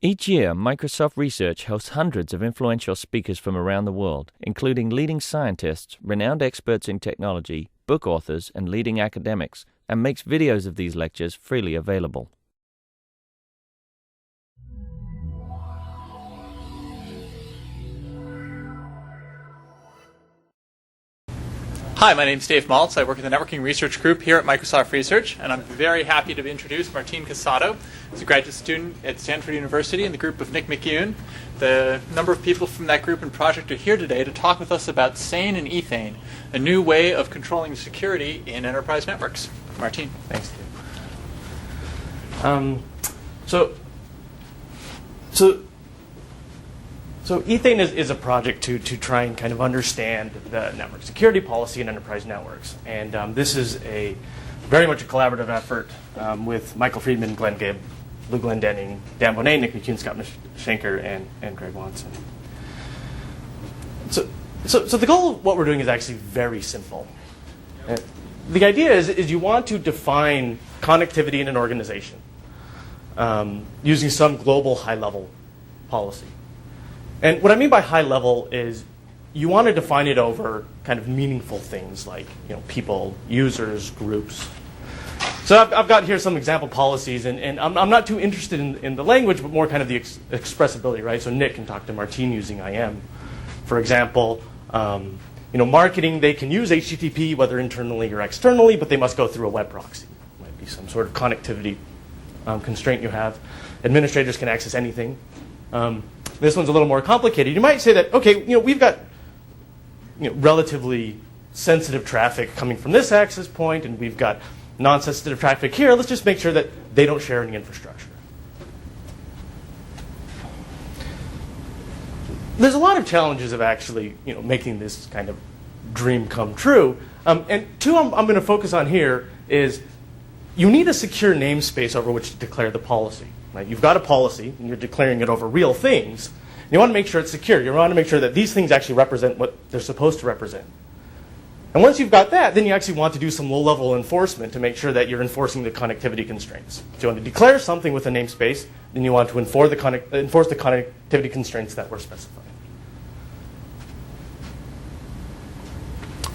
Each year, Microsoft Research hosts hundreds of influential speakers from around the world, including leading scientists, renowned experts in technology, book authors, and leading academics, and makes videos of these lectures freely available. Hi, my name is Dave Maltz. I work in the networking research group here at Microsoft Research, and I'm very happy to introduce Martin Casado. He's a graduate student at Stanford University in the group of Nick McEwen. The number of people from that group and project are here today to talk with us about Sane and Ethane, a new way of controlling security in enterprise networks. Martin. Thanks, Dave. So Ethane is a project to try and kind of understand the network security policy in enterprise networks. And this is very much a collaborative effort with Michael Friedman, Glenn Gibb, Lou Glendenning, Dan Bonet, Nick McEwen, Scott Schenker, and Greg Watson. So the goal of what we're doing is actually very simple. The idea is you want to define connectivity in an organization using some global high-level policy. And what I mean by high level is you want to define it over kind of meaningful things like people, users, groups. So I've got here some example policies, and I'm not too interested in the language, but more kind of the expressibility, right? So Nick can talk to Martin using IM. For example, marketing, they can use HTTP whether internally or externally, but they must go through a web proxy. Might be some sort of connectivity constraint you have. Administrators can access anything. This one's a little more complicated. You might say that, okay, we've got relatively sensitive traffic coming from this access point, and we've got non-sensitive traffic here. Let's just make sure that they don't share any infrastructure. There's a lot of challenges of actually, making this kind of dream come true. And two I'm going to focus on here is you need a secure namespace over which to declare the policy. Right? You've got a policy, and you're declaring it over real things. You want to make sure it's secure. You want to make sure that these things actually represent what they're supposed to represent. And once you've got that, then you actually want to do some low-level enforcement to make sure that you're enforcing the connectivity constraints. So you want to declare something with a namespace, then you want to enforce the connectivity constraints that were specified.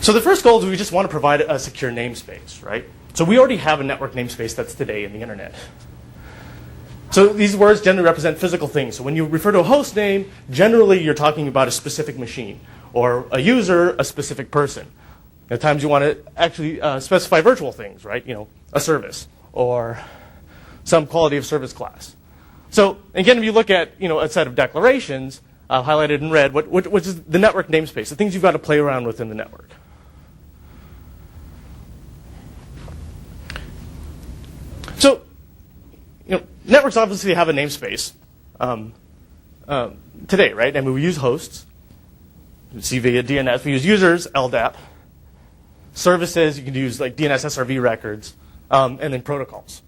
So the first goal is we just want to provide a secure namespace, right? So we already have a network namespace that's today in the internet. So these words generally represent physical things. So when you refer to a host name, generally you're talking about a specific machine, or a user, a specific person. At times you want to actually specify virtual things, right? A service, or some quality of service class. So again, if you look at a set of declarations highlighted in red, which is the network namespace, the things you've got to play around with in the network. So networks obviously have a namespace today, right? And we use hosts. You see via DNS. We use users, LDAP. Services, you can use like DNS SRV records, and then protocols.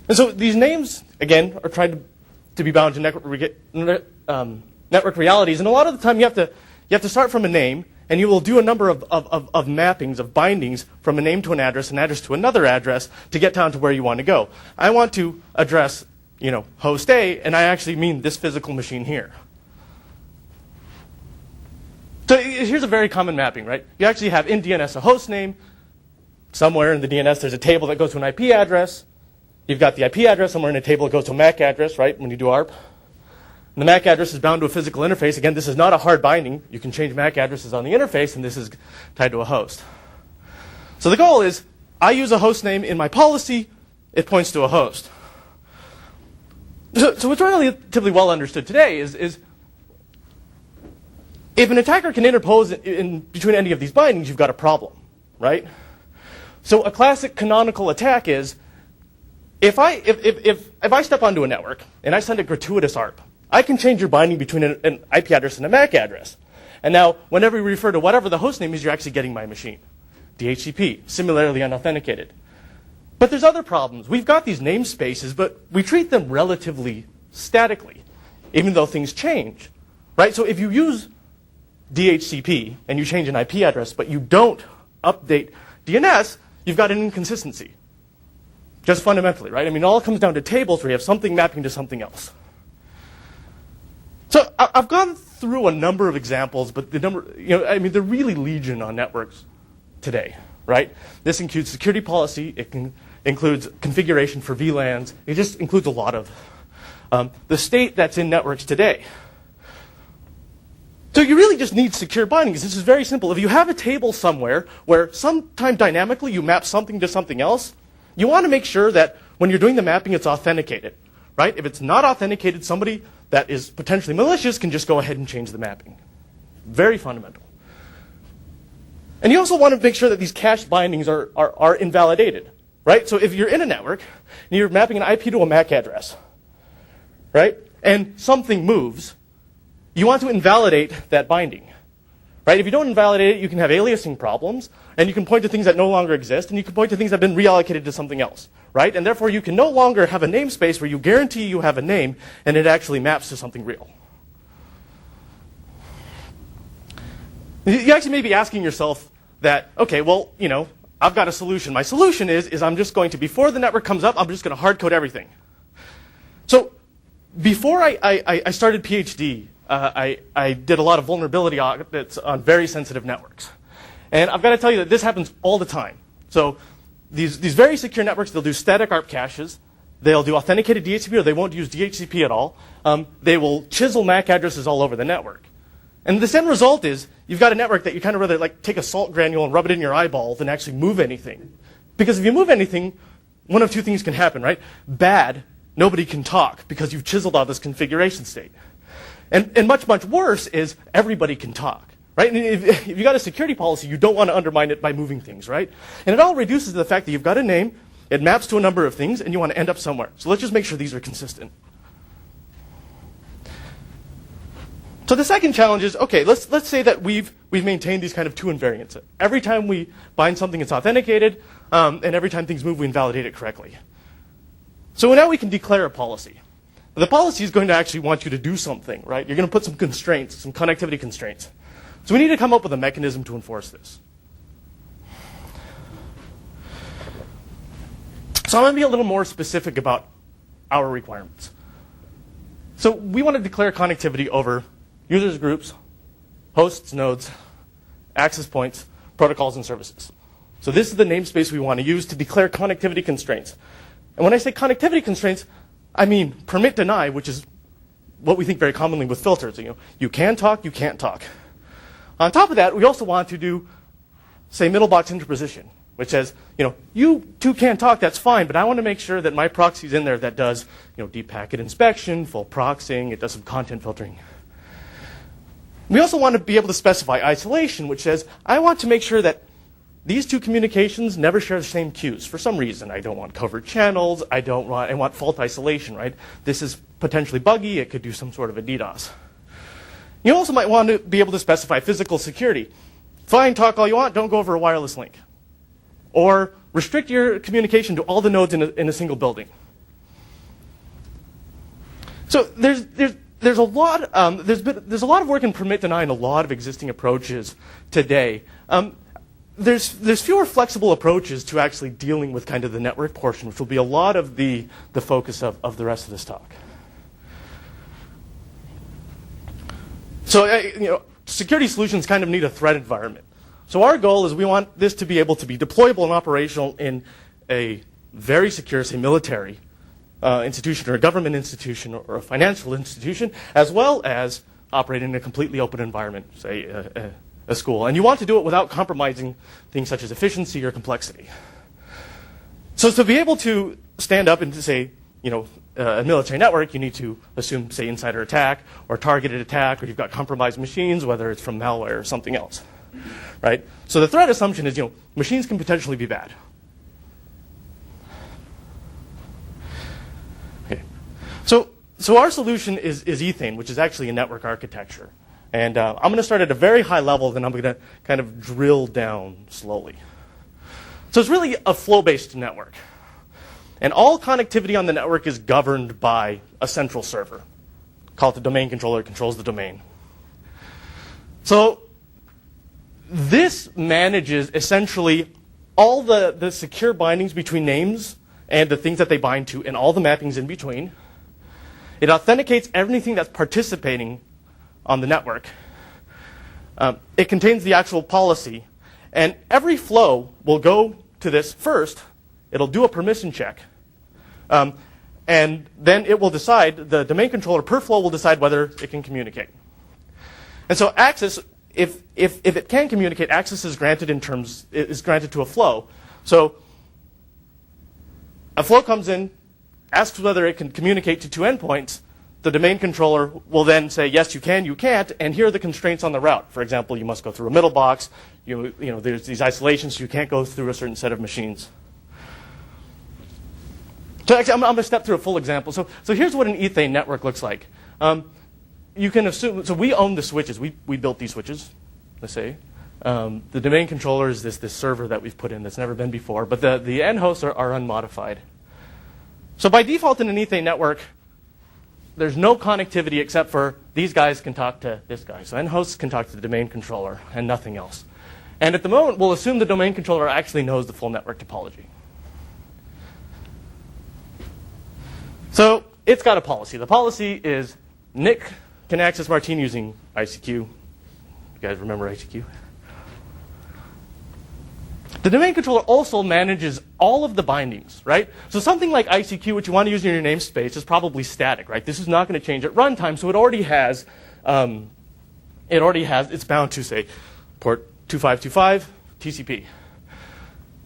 And so these names, again, are trying to be bound to network realities. And a lot of the time you have to start from a name, and you will do a number of mappings, of bindings from a name to an address to another address to get down to where you want to go. I want to address, host A, and I actually mean this physical machine here. So here's a very common mapping, right? You actually have in DNS a host name. Somewhere in the DNS there's a table that goes to an IP address. You've got the IP address. Somewhere in a table it goes to a MAC address, right, when you do ARP. And the MAC address is bound to a physical interface. Again, this is not a hard binding. You can change MAC addresses on the interface, and this is tied to a host. So the goal is, I use a host name in my policy. It points to a host. So what's relatively well understood today is if an attacker can interpose in between any of these bindings, you've got a problem, right? So a classic canonical attack is, if I step onto a network and I send a gratuitous ARP, I can change your binding between an IP address and a MAC address. And now, whenever we refer to whatever the host name is, you're actually getting my machine. DHCP, similarly unauthenticated. But there's other problems. We've got these namespaces, but we treat them relatively statically, even though things change, right? So if you use DHCP and you change an IP address, but you don't update DNS, you've got an inconsistency. Just fundamentally, right? I mean, it all comes down to tables where you have something mapping to something else. So I've gone through a number of examples, but the number, they're really legion on networks today, right? This includes security policy. It includes configuration for VLANs. It just includes a lot of the state that's in networks today. So you really just need secure bindings. This is very simple. If you have a table somewhere where sometime dynamically you map something to something else, you want to make sure that when you're doing the mapping, it's authenticated, right? If it's not authenticated, somebody that is potentially malicious can just go ahead and change the mapping. Very fundamental. And you also want to make sure that these cached bindings are invalidated, right? So if you're in a network and you're mapping an IP to a MAC address, right, and something moves, you want to invalidate that binding, right? If you don't invalidate it, you can have aliasing problems, and you can point to things that no longer exist, and you can point to things that have been reallocated to something else, right? And therefore, you can no longer have a namespace where you guarantee you have a name, and it actually maps to something real. You actually may be asking yourself that, okay, well, I've got a solution. My solution is I'm just going to, before the network comes up, I'm just going to hard code everything. So before I started PhD, I did a lot of vulnerability audits on very sensitive networks. And I've got to tell you that this happens all the time. So these very secure networks, they'll do static ARP caches. They'll do authenticated DHCP, or they won't use DHCP at all. They will chisel MAC addresses all over the network. And the end result is you've got a network that you kind of rather like take a salt granule and rub it in your eyeball than actually move anything. Because if you move anything, one of two things can happen, right? Bad, nobody can talk because you've chiseled out this configuration state. And much, much worse is everybody can talk, right? And if you've got a security policy, you don't want to undermine it by moving things, right? And it all reduces to the fact that you've got a name, it maps to a number of things, and you want to end up somewhere. So let's just make sure these are consistent. So the second challenge is, okay, let's say that we've maintained these kind of two invariants. Every time we bind something, it's authenticated, and every time things move, we invalidate it correctly. So now we can declare a policy. The policy is going to actually want you to do something, right? You're going to put some constraints, some connectivity constraints. So we need to come up with a mechanism to enforce this. So I'm going to be a little more specific about our requirements. So we want to declare connectivity over users, groups, hosts, nodes, access points, protocols, and services. So this is the namespace we want to use to declare connectivity constraints. And when I say connectivity constraints, I mean permit deny, which is what we think very commonly with filters. You can talk, you can't talk. On top of that, we also want to do, say, middle box interposition, which says, you two can talk, that's fine, but I want to make sure that my proxy's in there that does, deep packet inspection, full proxying, it does some content filtering. We also want to be able to specify isolation, which says, I want to make sure that these two communications never share the same queues. For some reason, I don't want covered channels. I want fault isolation, right? This is potentially buggy. It could do some sort of a DDoS. You also might want to be able to specify physical security. Fine, talk all you want. Don't go over a wireless link. Or restrict your communication to all the nodes in a single building. So there's a lot there's a lot of work in permit deny and a lot of existing approaches today. There's fewer flexible approaches to actually dealing with kind of the network portion, which will be a lot of the focus of the rest of this talk. So, security solutions kind of need a threat environment. So our goal is we want this to be able to be deployable and operational in a very secure, say, military institution or a government institution or a financial institution, as well as operate in a completely open environment, say, a school. And you want to do it without compromising things such as efficiency or complexity. So to be able to stand up and to say, a military network, you need to assume, say, insider attack or targeted attack, or you've got compromised machines, whether it's from malware or something else, right? So the threat assumption is, machines can potentially be bad. Okay. So our solution is Ethane, which is actually a network architecture. And I'm going to start at a very high level, then I'm going to kind of drill down slowly. So it's really a flow-based network. And all connectivity on the network is governed by a central server. Call it the domain controller, it controls the domain. So this manages essentially all the secure bindings between names and the things that they bind to and all the mappings in between. It authenticates everything that's participating on the network. It contains the actual policy. And every flow will go to this first. It'll do a permission check. And then it will decide, the domain controller per flow will decide whether it can communicate. And so access, if it can communicate, access is granted to a flow. So a flow comes in, asks whether it can communicate to two endpoints. The domain controller will then say, yes, you can, you can't, and here are the constraints on the route. For example, you must go through a middle box. There's these isolations, so you can't go through a certain set of machines. So actually, I'm going to step through a full example. So here's what an Ethane network looks like. You can assume, so we own the switches. We built these switches, let's say. The domain controller is this server that we've put in that's never been before, but the end hosts are unmodified. So by default in an Ethane network, there's no connectivity except for these guys can talk to this guy. So end hosts can talk to the domain controller and nothing else. And at the moment, we'll assume the domain controller actually knows the full network topology. So it's got a policy. The policy is Nick can access Martine using ICQ. You guys remember ICQ? The domain controller also manages all of the bindings, right? So something like ICQ, which you want to use in your namespace, is probably static, right? This is not going to change at runtime, so it already has, it's bound to, say, port 2525, TCP.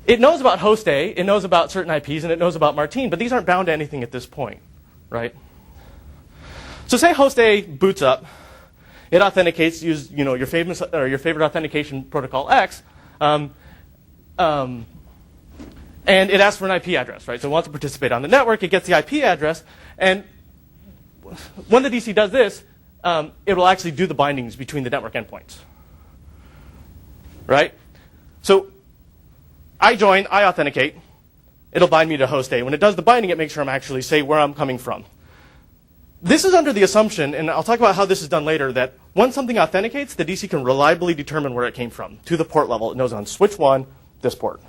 It knows about host A, it knows about certain IPs, and it knows about Martine, but these aren't bound to anything at this point, right? So say host A boots up, it authenticates, use your favorite authentication protocol X, and it asks for an IP address, right? So it wants to participate on the network, it gets the IP address, and when the DC does this, it will actually do the bindings between the network endpoints, right? So I join, I authenticate, it'll bind me to host A. When it does the binding, it makes sure I'm actually say where I'm coming from. This is under the assumption, and I'll talk about how this is done later, that once something authenticates, the DC can reliably determine where it came from to the port level. It knows on switch 1, this port.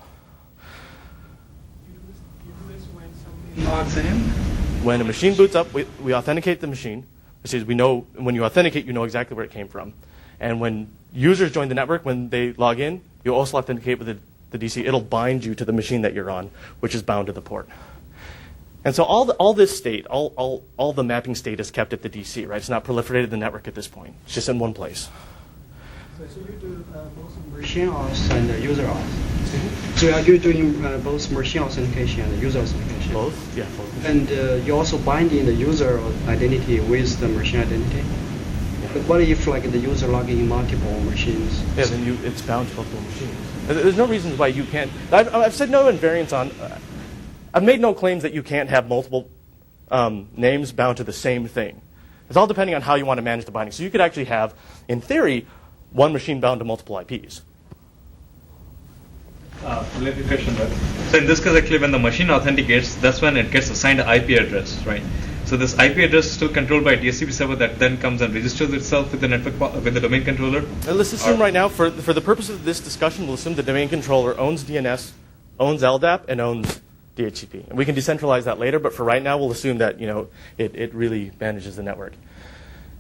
You do this when something logs in? When a machine boots up, we authenticate the machine. This is, we know when you authenticate, you know exactly where it came from. And when users join the network, when they log in, you also authenticate with the DC. It'll bind you to the machine that you're on, which is bound to the port. And so all this state, all the mapping state is kept at the DC, right? It's not proliferated in the network at this point. It's just in one place. So you do both machine auth and user auth. So are you doing both machine authentication and user authentication? Both? Yeah, both. And you're also binding the user identity with the machine identity? Yeah. But what if the user logging in multiple machines? Yeah, then it's bound to multiple machines. There's no reasons why you can't. I've said no invariance on. I've made no claims that you can't have multiple names bound to the same thing. It's all depending on how you want to manage the binding. So you could actually have, in theory, one machine bound to multiple IPs. Related question, right? So in this case, actually, when the machine authenticates, that's when it gets assigned an IP address, right? So this IP address is still controlled by a DHCP server that then comes and registers itself with the network with the domain controller. Let's assume right now, for the purpose of this discussion, we'll assume the domain controller owns DNS, owns LDAP, and owns DHCP. And we can decentralize that later, but for right now, we'll assume that it really manages the network.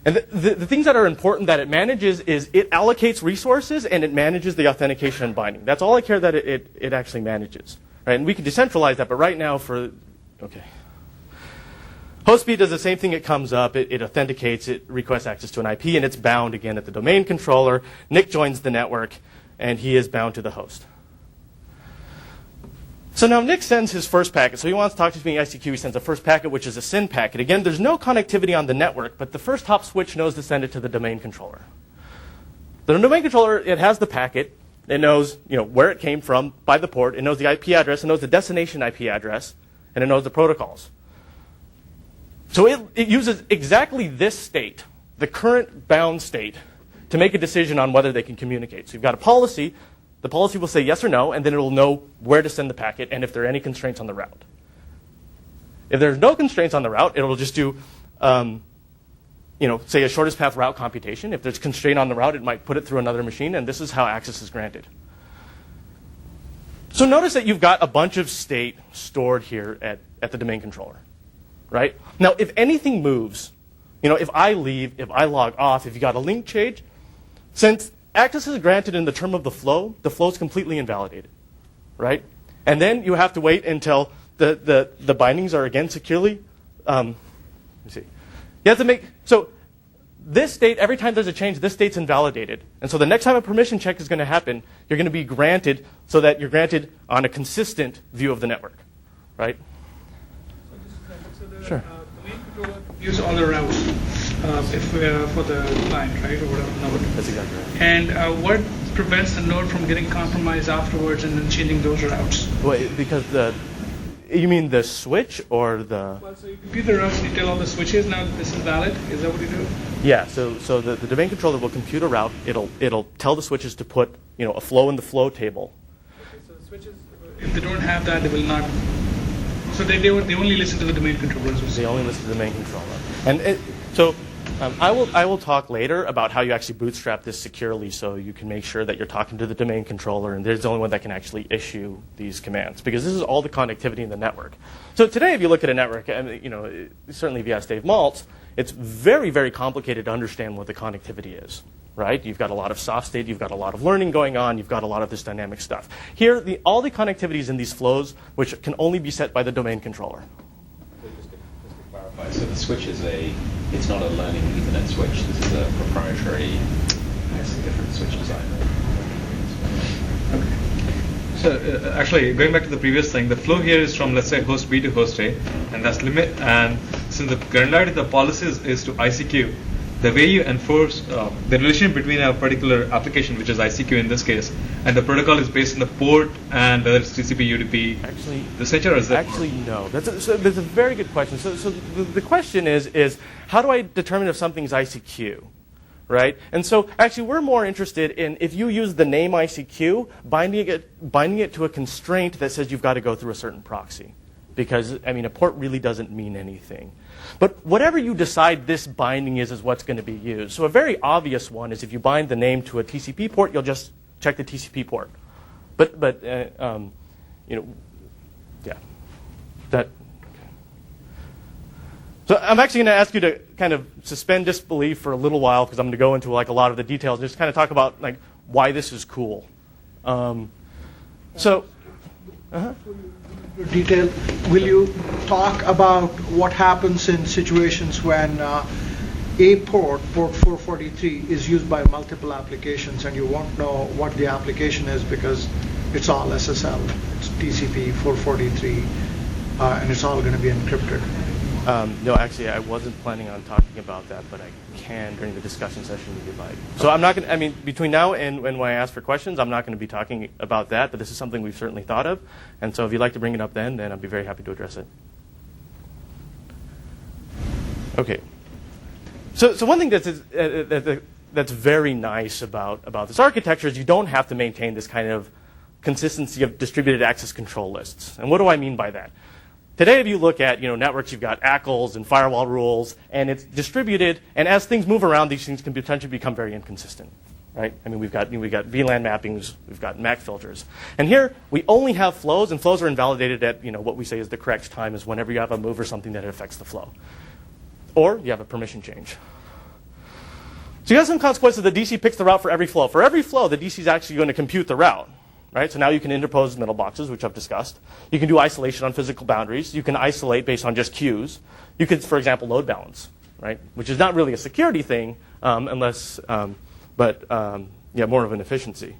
And the things that are important that it manages is it allocates resources and it manages the authentication and binding. That's all I care that it actually manages. Right? And we can decentralize that, but right now HostB does the same thing. It comes up, it authenticates, it requests access to an IP, and it's bound again at the domain controller. Nick joins the network, and he is bound to the host. So now Nick sends his first packet. So he wants to talk to me in ICQ. He sends a first packet, which is a SYN packet. Again, there's no connectivity on the network, but the first hop switch knows to send it to the domain controller. The domain controller, it has the packet. It knows where it came from by the port. It knows the IP address. It knows the destination IP address. And it knows the protocols. So it uses exactly this state, the current bound state, to make a decision on whether they can communicate. So you've got a policy. The policy will say yes or no, and then it will know where to send the packet and if there are any constraints on the route. If there's no constraints on the route, it will just do, say a shortest path route computation. If there's constraint on the route, it might put it through another machine, and this is how access is granted. So notice that you've got a bunch of state stored here at the domain controller. right? Now, if anything moves, if I leave, if I log off, if you got a link change, since access is granted in the term of the flow is completely invalidated, right? And then you have to wait until the bindings are again securely. Let me see. You have to make so. This state, every time there's a change, this state's invalidated. And so the next time a permission check is going to happen, you're going to be granted so that you're granted on a consistent view of the network, right? Sure. The main controller computes all the routes for the client, right, or whatever node. That's exactly right. And what prevents the node from getting compromised afterwards and then changing those routes? Well, because you mean the switch or the? Well, so you compute the routes and you tell all the switches now that this is valid. Is that what you do? Yeah. So the domain controller will compute a route. It'll tell the switches to put a flow in the flow table. Okay. So the switches, if they don't have that, they will not. So they only listen to the domain controllers. They only listen to the domain controller. And I will talk later about how you actually bootstrap this securely, so you can make sure that you're talking to the domain controller, and there's the only one that can actually issue these commands, because this is all the connectivity in the network. So today, if you look at a network, certainly if you ask Dave Maltz, it's very, very complicated to understand what the connectivity is. Right? You've got a lot of soft state, you've got a lot of learning going on, you've got a lot of this dynamic stuff. Here, all the connectivity is in these flows, which can only be set by the domain controller. Just to clarify, so the switch it's not a learning Ethernet switch. This is a proprietary, it's a different switch design. Okay. So actually, going back to the previous thing, the flow here is from, let's say, host B to host A, and that's limit. And since the granularity of the policies is to ICQ, the way you enforce the relation between a particular application, which is ICQ in this case, and the protocol is based on the port and whether it's TCP, UDP, actually, this nature, or is that? Actually, no. That's a very good question. So the question is how do I determine if something's ICQ? Right? And so actually we're more interested in if you use the name ICQ, binding it to a constraint that says you've got to go through a certain proxy. Because, a port really doesn't mean anything. But whatever you decide this binding is what's going to be used. So a very obvious one is if you bind the name to a TCP port, you'll just check the TCP port. Yeah. So I'm actually going to ask you to kind of suspend disbelief for a little while, because I'm going to go into a lot of the details and just kind of talk about why this is cool. Detail. Will you talk about what happens in situations when a port 443, is used by multiple applications and you won't know what the application is because it's all SSL, it's TCP 443, and it's all going to be encrypted? No, actually, I wasn't planning on talking about that, but I can during the discussion session if you'd like. So I'm not going to, between now and when I ask for questions, I'm not going to be talking about that, but this is something we've certainly thought of. And so if you'd like to bring it up then I'd be very happy to address it. Okay. So one thing that's very nice about this architecture is you don't have to maintain this kind of consistency of distributed access control lists. And what do I mean by that? Today, if you look at networks, you've got ACLs and firewall rules, and it's distributed. And as things move around, these things can potentially become very inconsistent, right? We've got VLAN mappings, we've got MAC filters, and here we only have flows, and flows are invalidated at what we say is the correct time, is whenever you have a move or something that affects the flow, or you have a permission change. So you have some consequences. The DC picks the route for every flow. For every flow, the DC is actually going to compute the route. Right? So now you can interpose middleboxes, which I've discussed. You can do isolation on physical boundaries. You can isolate based on just queues. You could, for example, load balance, right? Which is not really a security thing, more of an efficiency.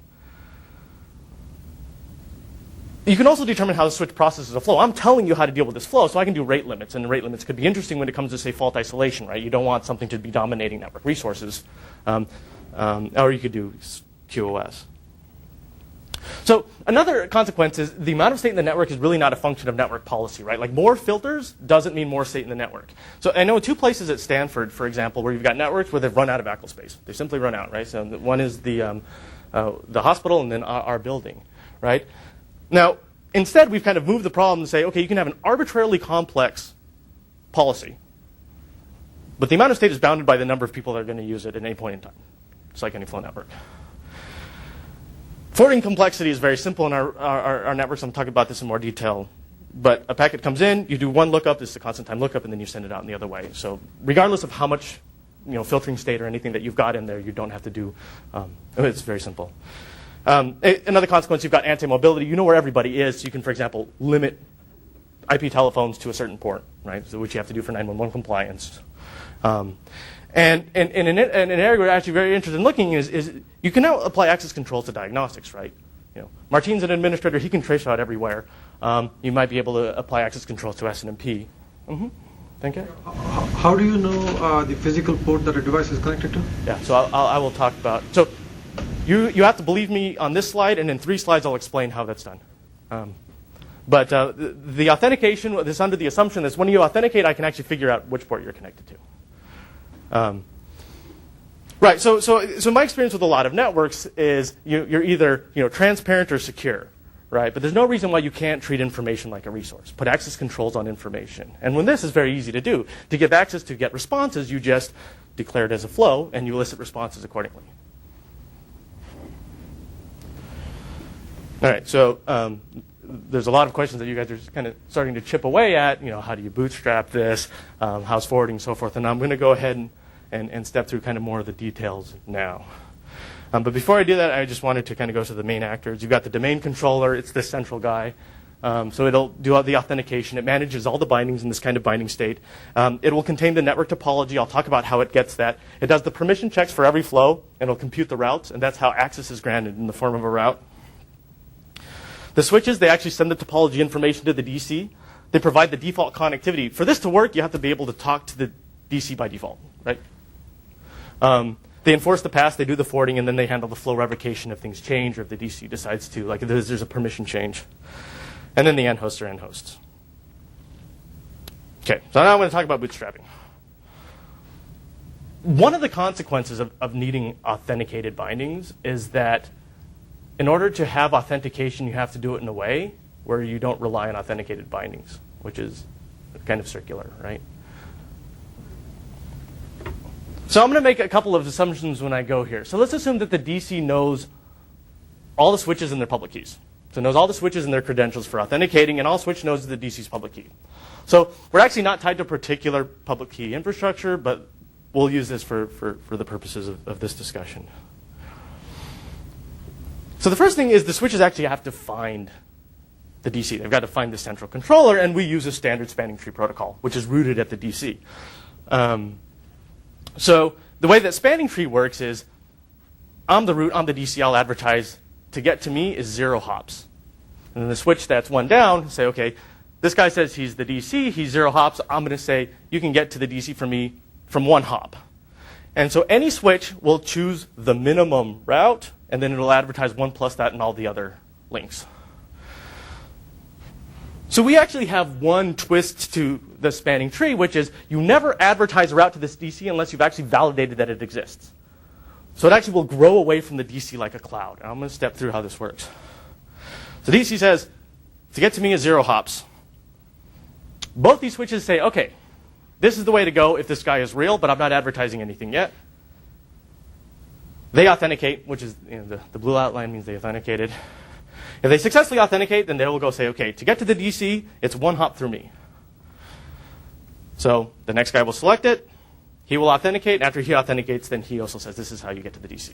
You can also determine how the switch processes a flow. I'm telling you how to deal with this flow, so I can do rate limits. And rate limits could be interesting when it comes to, say, fault isolation, right? You don't want something to be dominating network resources. Or you could do QoS. So another consequence is the amount of state in the network is really not a function of network policy, right? More filters doesn't mean more state in the network. So I know two places at Stanford, for example, where you've got networks where they've run out of ACL space. They simply run out, right? So one is the hospital and then our building, right? Now, instead, we've kind of moved the problem to say, okay, you can have an arbitrarily complex policy, but the amount of state is bounded by the number of people that are going to use it at any point in time. It's like any flow network. Forwarding complexity is very simple in our networks. I'm talking about this in more detail But a packet comes in, you do one lookup, this is a constant time lookup, and then you send it out in the other way. So regardless of how much filtering state or anything that you've got in there, you don't have to do, it's very simple. Another consequence, you've got anti-mobility. You know where everybody is, so you can, for example, limit IP telephones to a certain port, right? So which you have to do for 911 compliance. And an area we're actually very interested in looking is you can now apply access controls to diagnostics, right? Martin's an administrator, he can trace route everywhere. You might be able to apply access controls to SNMP. Thank you. How do you know the physical port that a device is connected to? Yeah, so I will talk about, so you have to believe me on this slide, and in 3 slides I'll explain how that's done. But the authentication is under the assumption that when you authenticate, I can actually figure out which port you're connected to. Right. So my experience with a lot of networks is you're either transparent or secure, right? But there's no reason why you can't treat information like a resource. Put access controls on information. And when this is very easy to do, to give access to get responses, you just declare it as a flow and you elicit responses accordingly. All right. So there's a lot of questions that you guys are just kind of starting to chip away at. How do you bootstrap this? How's forwarding, and so forth. And I'm going to go ahead and step through kind of more of the details now. But before I do that, I just wanted to kind of go to the main actors. You've got the domain controller. It's this central guy. So it'll do all the authentication. It manages all the bindings in this kind of binding state. It will contain the network topology. I'll talk about how it gets that. It does the permission checks for every flow, and it'll compute the routes, and that's how access is granted in the form of a route. The switches, they actually send the topology information to the DC. They provide the default connectivity. For this to work, you have to be able to talk to the DC by default, right? They enforce the pass, they do the forwarding, and then they handle the flow revocation if things change or if the DC decides to, like if there's a permission change. And then the end hosts are end hosts. Okay, so now I'm going to talk about bootstrapping. One of the consequences of needing authenticated bindings is that in order to have authentication, you have to do it in a way where you don't rely on authenticated bindings, which is kind of circular, right? So I'm going to make a couple of assumptions when I go here. So let's assume that the DC knows all the switches and their public keys. So it knows all the switches and their credentials for authenticating, and all switch knows the DC's public key. So we're actually not tied to a particular public key infrastructure, but we'll use this for the purposes of this discussion. So the first thing is the switches actually have to find the DC. They've got to find the central controller, and we use a standard spanning tree protocol, which is rooted at the DC. So the way that spanning tree works is I'm the root, I'm the DC, I'll advertise to get to me is 0 hops. And then the switch that's 1 down, say, okay, this guy says he's the DC, he's 0 hops. I'm going to say you can get to the DC from me from 1 hop. And so any switch will choose the minimum route, and then it'll advertise 1 plus that in all the other links. So we actually have one twist to the spanning tree, which is you never advertise a route to this DC unless you've actually validated that it exists. So it actually will grow away from the DC like a cloud. And I'm going to step through how this works. So DC says, to get to me is 0 hops. Both these switches say, okay, this is the way to go if this guy is real, but I'm not advertising anything yet. They authenticate, which is the blue outline means they authenticated. If they successfully authenticate, then they will go say, okay, to get to the DC, it's 1 hop through me. So the next guy will select it. He will authenticate. After he authenticates, then he also says, this is how you get to the DC.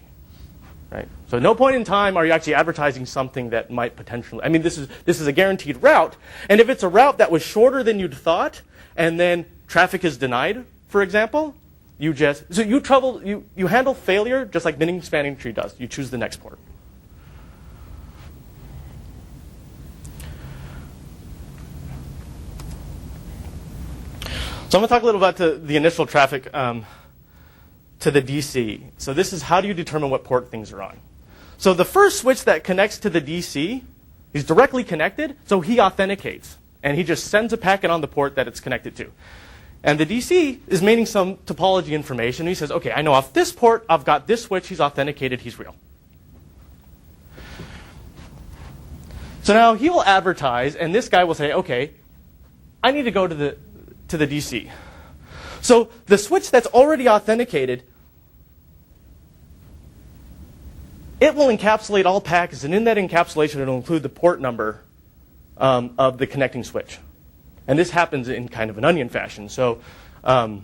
Right? So at no point in time are you actually advertising something that might potentially, I mean, this is a guaranteed route. And if it's a route that was shorter than you'd thought, and then traffic is denied, for example, you handle failure just like mini spanning tree does. You choose the next port. So I'm going to talk a little about the initial traffic to the DC. So this is how do you determine what port things are on. So the first switch that connects to the DC is directly connected, so he authenticates. And he just sends a packet on the port that it's connected to. And the DC is maintaining some topology information. He says, okay, I know off this port, I've got this switch, he's authenticated, he's real. So now he will advertise, and this guy will say, okay, I need to go to the DC. So the switch that's already authenticated, it will encapsulate all packets, and in that encapsulation, it will include the port number of the connecting switch. And this happens in kind of an onion fashion. So, well,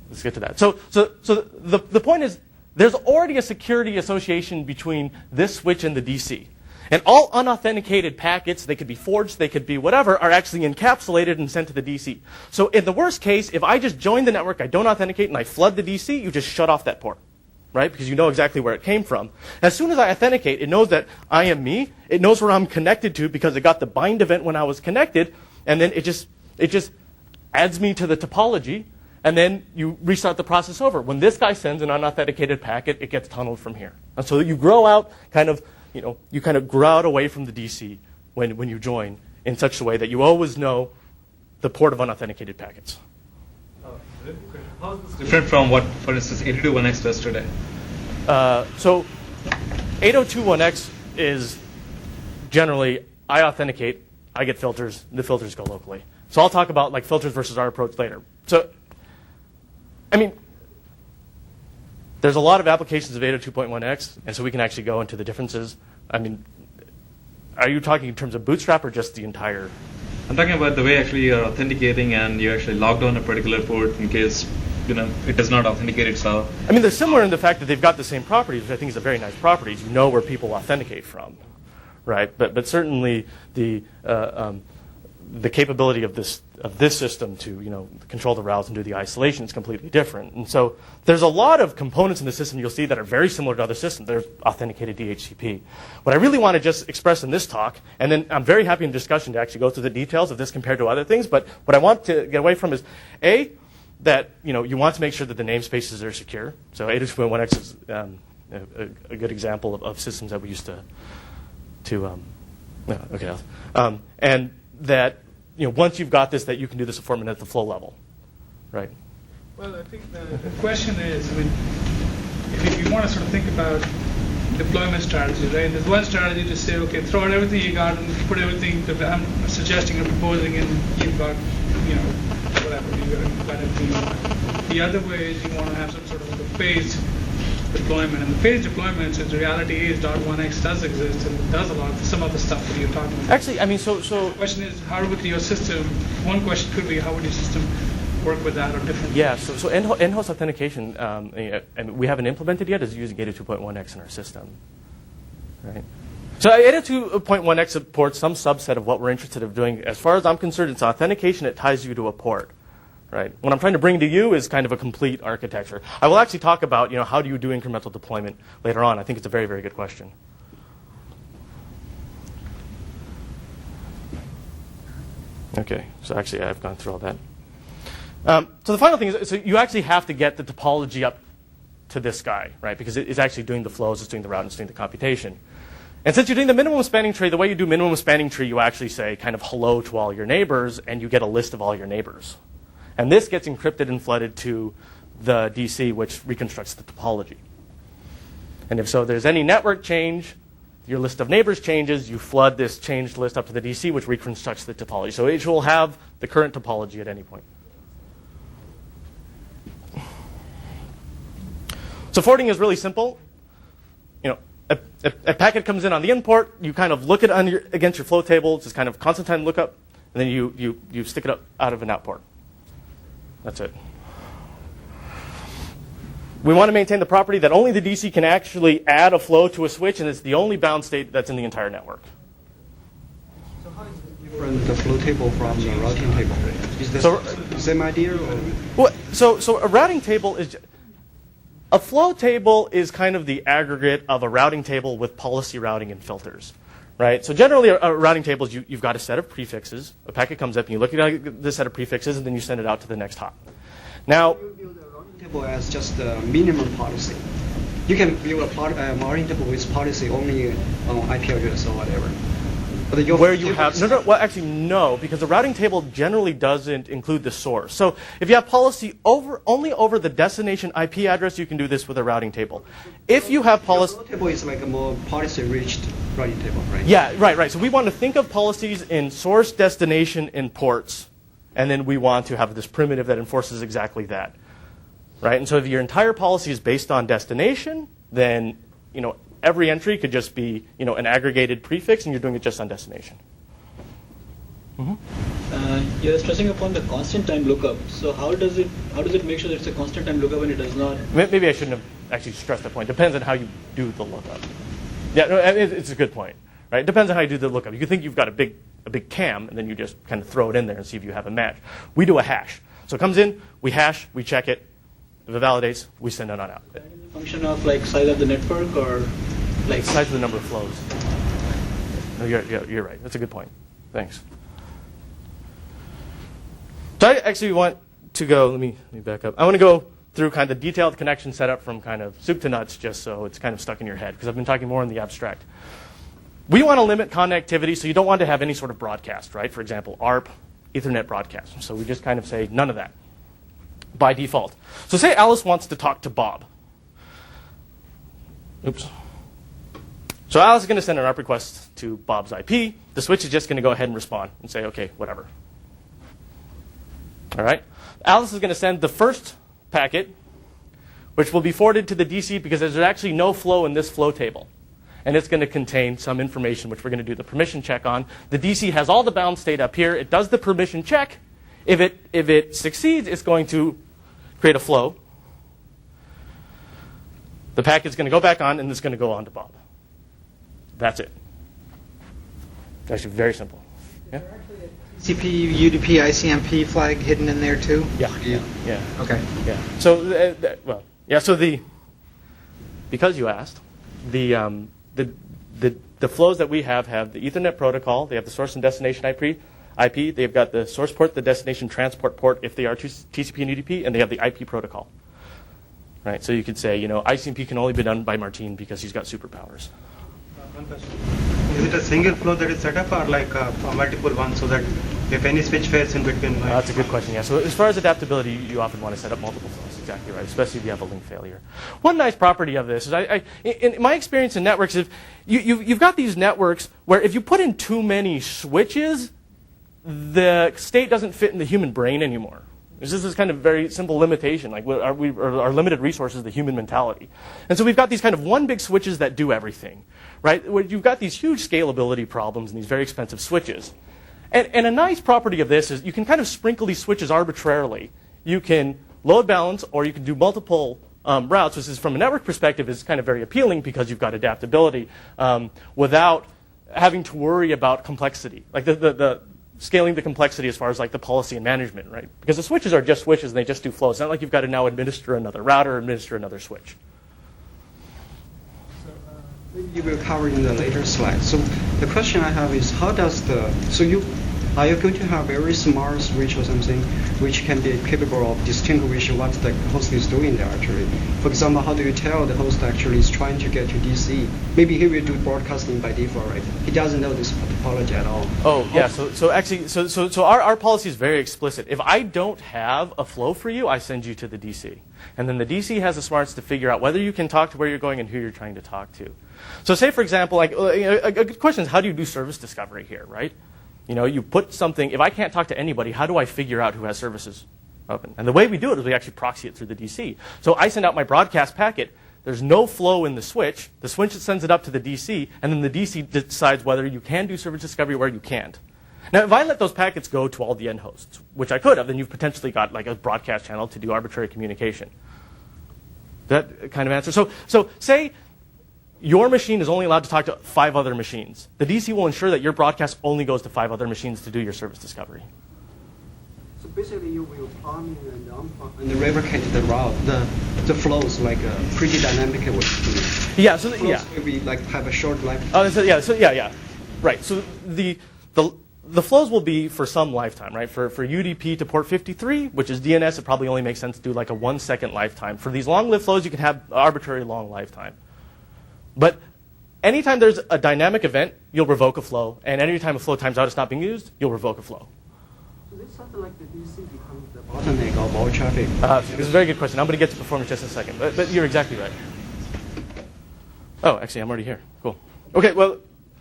let's get to that. So the point is, there's already a security association between this switch and the DC. And all unauthenticated packets, they could be forged, they could be whatever, are actually encapsulated and sent to the DC. So in the worst case, if I just join the network, I don't authenticate, and I flood the DC, you just shut off that port, right? Because you know exactly where it came from. As soon as I authenticate, it knows that I am me. It knows where I'm connected to because it got the bind event when I was connected, and then it just adds me to the topology, and then you restart the process over. When this guy sends an unauthenticated packet, it gets tunneled from here. And so you grow out you kind of grow out away from the DC when you join in such a way that you always know the port of unauthenticated packets. How is this different from what, for instance, 802.1x does today? So 802.1x is generally, I authenticate, I get filters, the filters go locally. So I'll talk about like filters versus our approach later. So, I mean, there's a lot of applications of 802.1x, and so we can actually go into the differences. I mean, are you talking in terms of Bootstrap or just the entire? I'm talking about the way actually you're authenticating and you actually logged on a particular port in case it does not authenticate itself. I mean, they're similar in the fact that they've got the same properties, which I think is a very nice properties. You know where people authenticate from, right? But certainly the capability of this system to control the routes and do the isolation is completely different. And so there's a lot of components in the system you'll see that are very similar to other systems. There's authenticated DHCP. What I really want to just express in this talk, and then I'm very happy in discussion to actually go through the details of this compared to other things, but what I want to get away from is, A, that you want to make sure that the namespaces are secure. So 802.1x is a good example of systems that we used and that once you've got this, that you can do this performance at the flow level, right? Well, I think the question is, I mean, if you want to sort of think about deployment strategy, right? There's one strategy to say, okay, throw out everything you got and put everything that I'm suggesting or proposing, and you've got, whatever, you've got everything. The other way is you want to have some sort of a phased deployment. And the phased deployment, since the reality is .1x does exist and it does a lot of some of the stuff that you're talking about. Actually, I mean, so the question is, how would your system? One question could be, how would your system work with that or differently? Yeah. So in-house authentication, and we haven't implemented yet, is using 802.1x in our system, right? So 802.1x supports some subset of what we're interested in doing. As far as I'm concerned, it's authentication. It ties you to a port. Right. What I'm trying to bring to you is kind of a complete architecture. I will actually talk about, how do you do incremental deployment later on. I think it's a very, very good question. Okay. So actually, I've gone through all that. So the final thing is, so you actually have to get the topology up to this guy, right? Because it's actually doing the flows, it's doing the route, and it's doing the computation. And since you're doing the minimum spanning tree, the way you do minimum spanning tree, you actually say kind of hello to all your neighbors, and you get a list of all your neighbors. And this gets encrypted and flooded to the DC, which reconstructs the topology. And if there's any network change, your list of neighbors changes, you flood this changed list up to the DC, which reconstructs the topology. So it will have the current topology at any point. So forwarding is really simple. A packet comes in on the import, you kind of look it against your flow table, it's just kind of constant time lookup, and then you stick it up out of an outport. That's it. We want to maintain the property that only the DC can actually add a flow to a switch, and it's the only bound state that's in the entire network. So how is it different, the flow table from the routing table? Is this the same idea? Or? Well, so a routing table is... A flow table is kind of the aggregate of a routing table with policy routing and filters. Right? So generally, a routing table is you've got a set of prefixes. A packet comes up, and you look at the set of prefixes, and then you send it out to the next hop. Now, you view the routing table as just the minimum policy. You can view a routing table with policy only on IP address or whatever. But where you have no, because the routing table generally doesn't include the source. So if you have policy only over the destination IP address, you can do this with a routing table. If you have policy, the table is like a more policy-rich routing table, right? Yeah, right. So we want to think of policies in source, destination, and ports, and then we want to have this primitive that enforces exactly that, right? And so if your entire policy is based on destination, then every entry could just be an aggregated prefix, and you're doing it just on destination. You're stressing upon the constant time lookup. So how does it make sure that it's a constant time lookup when it does not? Maybe I shouldn't have actually stressed that point. Depends on how you do the lookup. Yeah, no, it's a good point, right? It depends on how you do the lookup. You can think you've got a big cam, and then you just kind of throw it in there and see if you have a match. We do a hash. So it comes in, we hash, we check it. If it validates, we send it on out. Is it a function of like size of the network or like size of the number of flows? No, you're right. That's a good point. Thanks. So I actually want to go, let me back up. I want to go through kind of the detailed connection setup from kind of soup to nuts, just so it's kind of stuck in your head, because I've been talking more in the abstract. We want to limit connectivity, so you don't want to have any sort of broadcast, right? For example, ARP, Ethernet broadcast. So we just kind of say none of that by default. So say Alice wants to talk to Bob. Oops. So Alice is going to send an ARP request to Bob's IP. The switch is just going to go ahead and respond and say, OK, whatever. All right. Alice is going to send the first packet, which will be forwarded to the DC because there's actually no flow in this flow table. And it's going to contain some information, which we're going to do the permission check on. The DC has all the bound state up here. It does the permission check. If it succeeds, it's going to create a flow. The packet's going to go back on, and it's going to go on to Bob. That's it. Actually, very simple. Yeah? TCP, UDP, ICMP flag hidden in there too? Yeah. Okay. Yeah. So, because you asked, the flows that we have the Ethernet protocol. They have the source and destination IP. They've got the source port, the destination transport port if they are TCP and UDP, and they have the IP protocol. Right. So you could say, ICMP can only be done by Martin because he's got superpowers. One question. Is it a single flow that is set up, or like multiple ones, so that if any switch fails in between? That's a good question. Yeah. So as far as adaptability, you often want to set up multiple flows. Exactly right. Especially if you have a link failure. One nice property of this is, in my experience in networks, is you've got these networks where if you put in too many switches, the state doesn't fit in the human brain anymore. This is kind of very simple limitation. Like our limited resources, the human mentality. And so we've got these kind of one big switches that do everything, right? Where you've got these huge scalability problems and these very expensive switches. And a nice property of this is you can kind of sprinkle these switches arbitrarily. You can load balance, or you can do multiple routes, which is from a network perspective is kind of very appealing because you've got adaptability without having to worry about complexity. Like the scaling the complexity as far as like the policy and management, right? Because the switches are just switches and they just do flows. It's not like you've got to now administer another router, administer another switch. Maybe you will cover in the later slide. So the question I have is, how does are you going to have very smart switch or something which can be capable of distinguishing what the host is doing there actually? For example, how do you tell the host actually is trying to get to DC? Maybe he will do broadcasting by default, right? He doesn't know this topology at all. Oh, yeah. So actually, our policy is very explicit. If I don't have a flow for you, I send you to the DC. And then the DC has the smarts to figure out whether you can talk to where you're going and who you're trying to talk to. So say, for example, like a good question is, how do you do service discovery here, right? You put something, if I can't talk to anybody, how do I figure out who has services open? And the way we do it is we actually proxy it through the DC. So I send out my broadcast packet. There's no flow in the switch. The switch sends it up to the DC, and then the DC decides whether you can do service discovery or where you can't. Now, if I let those packets go to all the end hosts, which I could have, then you've potentially got like a broadcast channel to do arbitrary communication. That kind of answer. So say your machine is only allowed to talk to 5 other machines. The DC will ensure that your broadcast only goes to 5 other machines to do your service discovery. So basically, you will plumbing and unplumbing and replicate the route, the flows like a pretty dynamic way. Yeah. So yeah. Will be like have a short life. Oh, yeah. Right. So the flows will be for some lifetime, right? For UDP to port 53, which is DNS, it probably only makes sense to do like a 1-second lifetime. For these long-lived flows, you can have arbitrary long lifetime. But anytime there's a dynamic event, you'll revoke a flow. And anytime a flow times out, it's not being used, you'll revoke a flow. So this something like the DC becomes the bottleneck of all traffic. This is a very good question. I'm going to get to performance just in a second. But you're exactly right. Oh, actually, I'm already here. Cool. OK, well,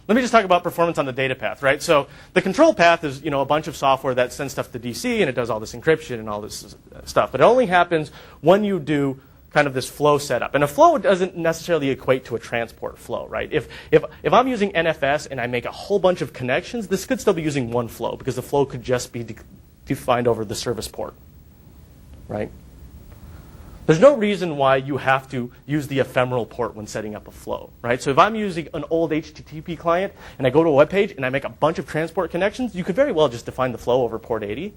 let me just talk about performance on the data path, right? So the control path is a bunch of software that sends stuff to DC, and it does all this encryption and all this stuff. But it only happens when you do kind of this flow setup. And a flow doesn't necessarily equate to a transport flow, right? If I'm using NFS and I make a whole bunch of connections, this could still be using one flow because the flow could just be defined over the service port, right? There's no reason why you have to use the ephemeral port when setting up a flow, right? So if I'm using an old HTTP client and I go to a web page and I make a bunch of transport connections, you could very well just define the flow over port 80.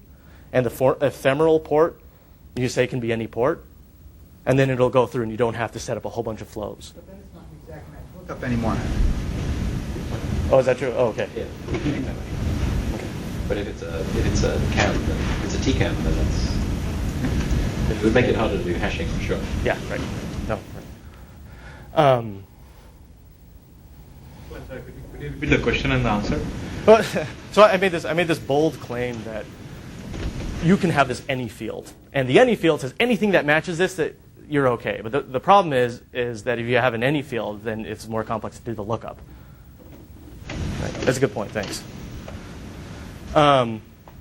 And the ephemeral port, you say, can be any port. And then it'll go through and you don't have to set up a whole bunch of flows. But then it's not an exact match lookup anymore. Oh, is that true? Oh, okay. Yeah. Okay. But if it's a cam, then it's a TCAM, then it would make it harder to do hashing, for sure. Yeah, right. No, right. Could you repeat the question and the answer? Well, so I made this bold claim that you can have this any field, and the any field says anything that matches this, that you're okay. But the problem is that if you have an any field, then it's more complex to do the lookup. Right. That's a good point. Thanks.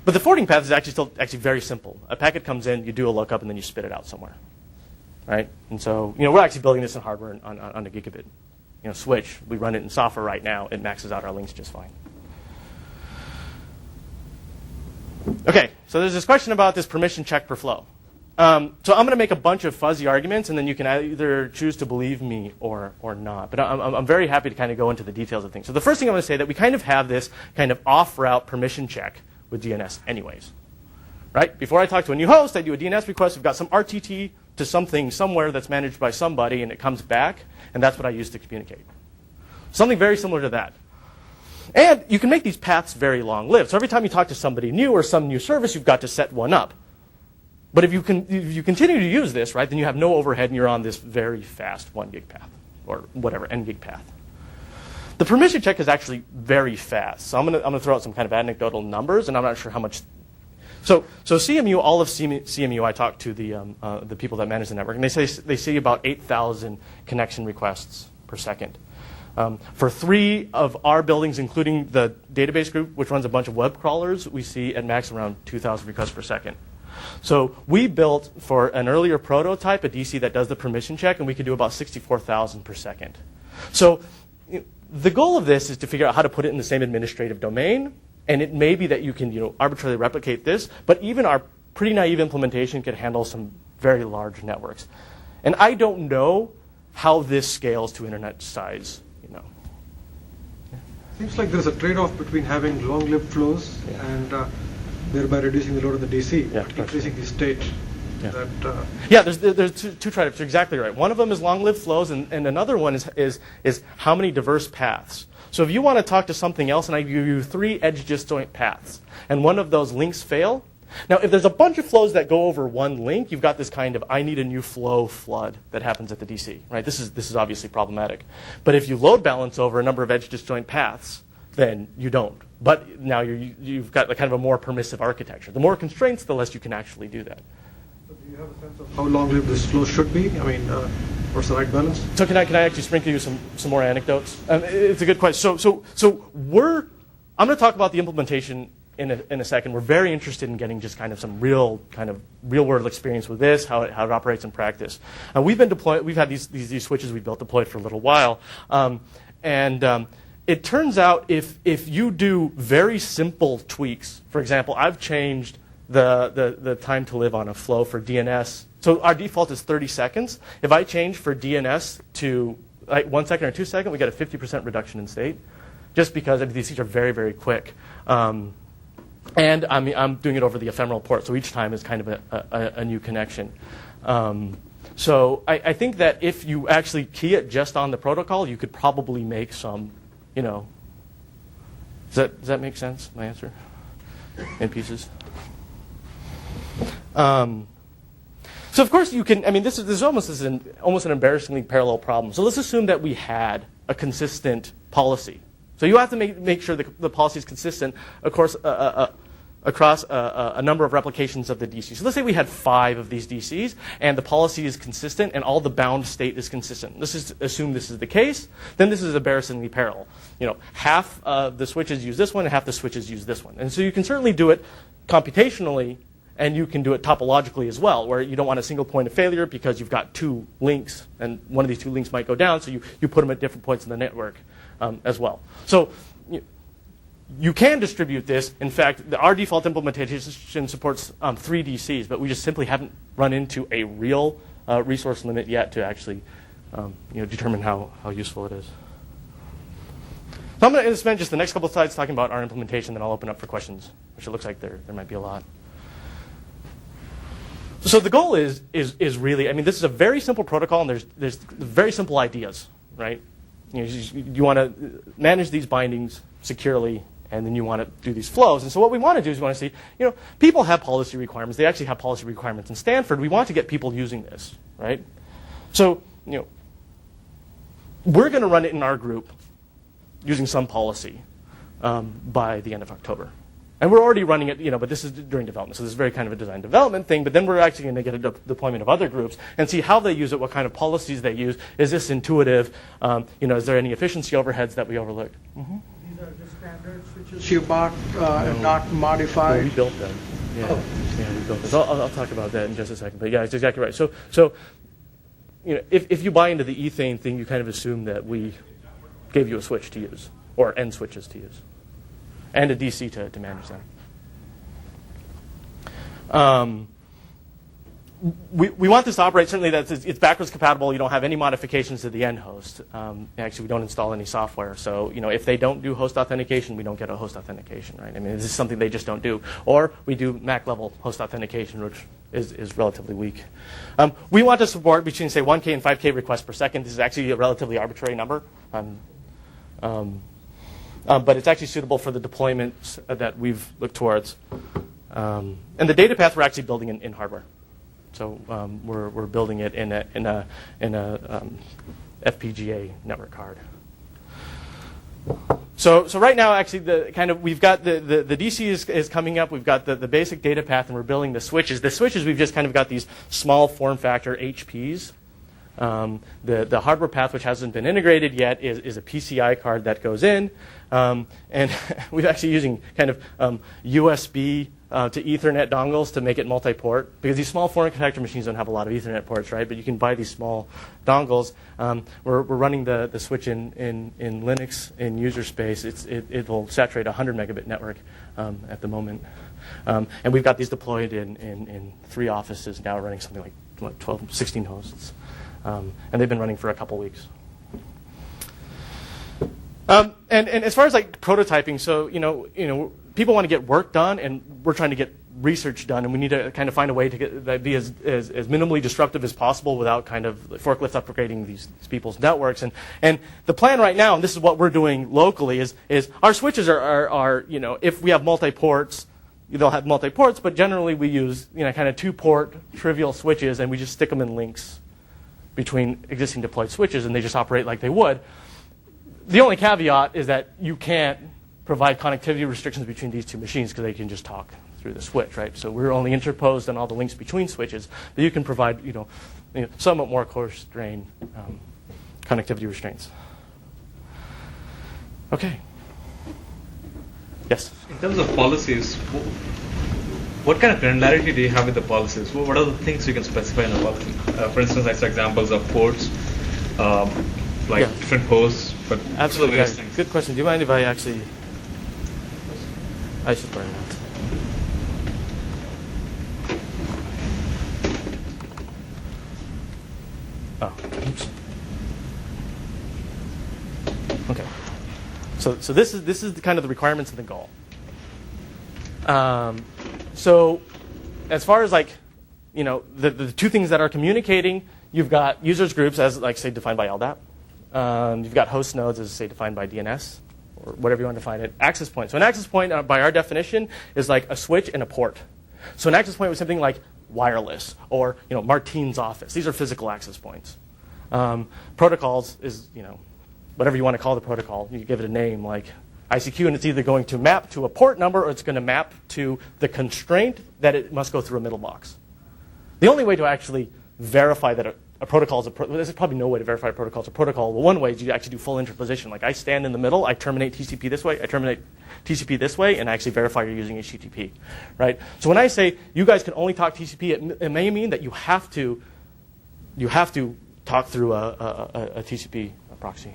But the forwarding path is actually very simple. A packet comes in, you do a lookup, and then you spit it out somewhere, right? And so we're actually building this in hardware on a gigabit switch. We run it in software right now. It maxes out our links just fine. Okay, so there's this question about this permission check per flow. So I'm going to make a bunch of fuzzy arguments, and then you can either choose to believe me or not. But I'm very happy to kind of go into the details of things. So the first thing I'm going to say that we kind of have this kind of off-route permission check with DNS anyways. Right? Before I talk to a new host, I do a DNS request. We've got some RTT to something somewhere that's managed by somebody, and it comes back, and that's what I use to communicate. Something very similar to that. And you can make these paths very long-lived. So every time you talk to somebody new or some new service, you've got to set one up. But if you continue to use this, right, then you have no overhead and you're on this very fast 1 gig path or whatever, n gig path. The permission check is actually very fast. So I'm gonna throw out some kind of anecdotal numbers, and I'm not sure how much. So CMU, all of CMU, I talked to the people that manage the network, and they see about 8,000 connection requests per second. For 3 of our buildings, including the database group, which runs a bunch of web crawlers, we see at max around 2,000 requests per second. So we built, for an earlier prototype, a DC that does the permission check, and we could do about 64,000 per second. So the goal of this is to figure out how to put it in the same administrative domain, and it may be that you can arbitrarily replicate this, but even our pretty naive implementation could handle some very large networks. And I don't know how this scales to internet size. Seems like there's a trade-off between having long-lived flows and thereby reducing the load of the DC, but increasing the state. Yeah, there's two trade-offs. You're exactly right. One of them is long-lived flows, and another one is how many diverse paths. So if you want to talk to something else, and I give you 3 edge disjoint paths, and one of those links fail, now if there's a bunch of flows that go over one link, you've got this kind of I need a new flow flood that happens at the DC, right? This is obviously problematic. But if you load balance over a number of edge disjoint paths, then you don't. But now you've got kind of a more permissive architecture. The more constraints, the less you can actually do that. So do you have a sense of how long-lived this flow should be? I mean, what's the right balance? So can I actually sprinkle you some more anecdotes? It's a good question. So I'm going to talk about the implementation in a second. We're very interested in getting just kind of some real world experience with this, how it operates in practice. We've had these switches we built deployed for a little while, and it turns out if you do very simple tweaks, for example, I've changed the time to live on a flow for DNS. So our default is 30 seconds. If I change for DNS to 1 second or 2 seconds, we get a 50% reduction in state, just because these are very, very quick. And I'm doing it over the ephemeral port, so each time is kind of a new connection. So I think that if you actually key it just on the protocol, you could probably make some, does that make sense, my answer, in pieces? So of course you can, this is almost an embarrassingly parallel problem. So let's assume that we had a consistent policy. So you have to make sure the policy is consistent, of course, across a number of replications of the DC. So let's say we had 5 of these DCs, and the policy is consistent, and all the bound state is consistent. Let's assume this is the case. Then this is embarrassingly parallel. Half of the switches use this one, and half the switches use this one. And so you can certainly do it computationally And you can do it topologically as well, where you don't want a single point of failure because you've got 2 links, and one of these 2 links might go down, so you put them at different points in the network as well. So you can distribute this. In fact, our default implementation supports 3 DCs, but we just simply haven't run into a real resource limit yet to actually determine how useful it is. So I'm going to spend just the next couple of slides talking about our implementation, then I'll open up for questions, which it looks like there might be a lot. So the goal is really, I mean, this is a very simple protocol, and there's very simple ideas, right? You want to manage these bindings securely, and then you want to do these flows. And so what we want to do is we want to see, people have policy requirements. They actually have policy requirements in Stanford. We want to get people using this, right? So, we're going to run it in our group using some policy by the end of October. And we're already running it, but this is during development. So this is very kind of a design development thing. But then we're actually going to get a deployment of other groups and see how they use it, what kind of policies they use. Is this intuitive? Is there any efficiency overheads that we overlooked? Mm-hmm. These are the standard switches you bought and not modified? No, we built them. Yeah, we built them. So I'll talk about that in just a second. But yeah, it's exactly right. So if you buy into the Ethane thing, you kind of assume that we gave you a switch to use, or N switches to use, and a DC to manage them. We want this to operate, certainly that it's backwards compatible. You don't have any modifications to the end host. Actually, we don't install any software. So, if they don't do host authentication, we don't get a host authentication, right? I mean, this is something they just don't do. Or we do Mac level host authentication, which is relatively weak. We want to support between, say, 1K and 5K requests per second. This is actually a relatively arbitrary number. But it's actually suitable for the deployments that we've looked towards. And the data path we're actually building in hardware. So we're building it in a FPGA network card. So right now, actually, we've got the DC is coming up. We've got the basic data path, and we're building the switches. The switches, we've just kind of got these small form factor HPs. The hardware path, which hasn't been integrated yet, is a PCI card that goes in. And we're actually using kind of USB to Ethernet dongles to make it multi-port, because these small form factor machines don't have a lot of Ethernet ports, right? But you can buy these small dongles. We're running the switch in Linux in user space. It will saturate a 100 megabit network at the moment. And we've got these deployed in 3 offices now, running something like 12, 16 hosts. And they've been running for a couple weeks. And as far as prototyping, so people want to get work done, and we're trying to get research done, and we need to kind of find a way to get that be as minimally disruptive as possible without kind of forklift upgrading these people's networks. And the plan right now, and this is what we're doing locally, is our switches are if we have multi-ports, they'll have multi-ports, but generally we use kind of 2-port trivial switches, and we just stick them in links between existing deployed switches, and they just operate like they would. The only caveat is that you can't provide connectivity restrictions between these 2 machines, because they can just talk through the switch, right? So we're only interposed on all the links between switches, but you can provide somewhat more coarse-grained connectivity restraints. Okay. Yes? In terms of policies, what kind of granularity do you have with the policies? What are the things you can specify in the policy? For instance, I saw examples of ports, different hosts. But absolutely, yeah. Good question. Do you mind if I actually? I should burn that. Oh, oops. Okay. So this is the kind of the requirements and the goal. So as far as the 2 things that are communicating, you've got users groups as say defined by LDAP. You've got host nodes as say defined by DNS or whatever you want to define it. Access point. So an access point, by our definition, is like a switch and a port. So an access point was something like wireless or Martine's office. These are physical access points. Protocols is whatever you want to call the protocol. You give it a name like ICQ, and it's either going to map to a port number or it's going to map to the constraint that it must go through a middle box. The only way to actually verify that a protocol is there's probably no way to verify a protocol is a protocol. Well, one way is you actually do full interposition. Like I stand in the middle, I terminate TCP this way, I terminate TCP this way, and I actually verify you're using HTTP, right? So when I say you guys can only talk TCP, it may mean that you have to talk through a TCP proxy.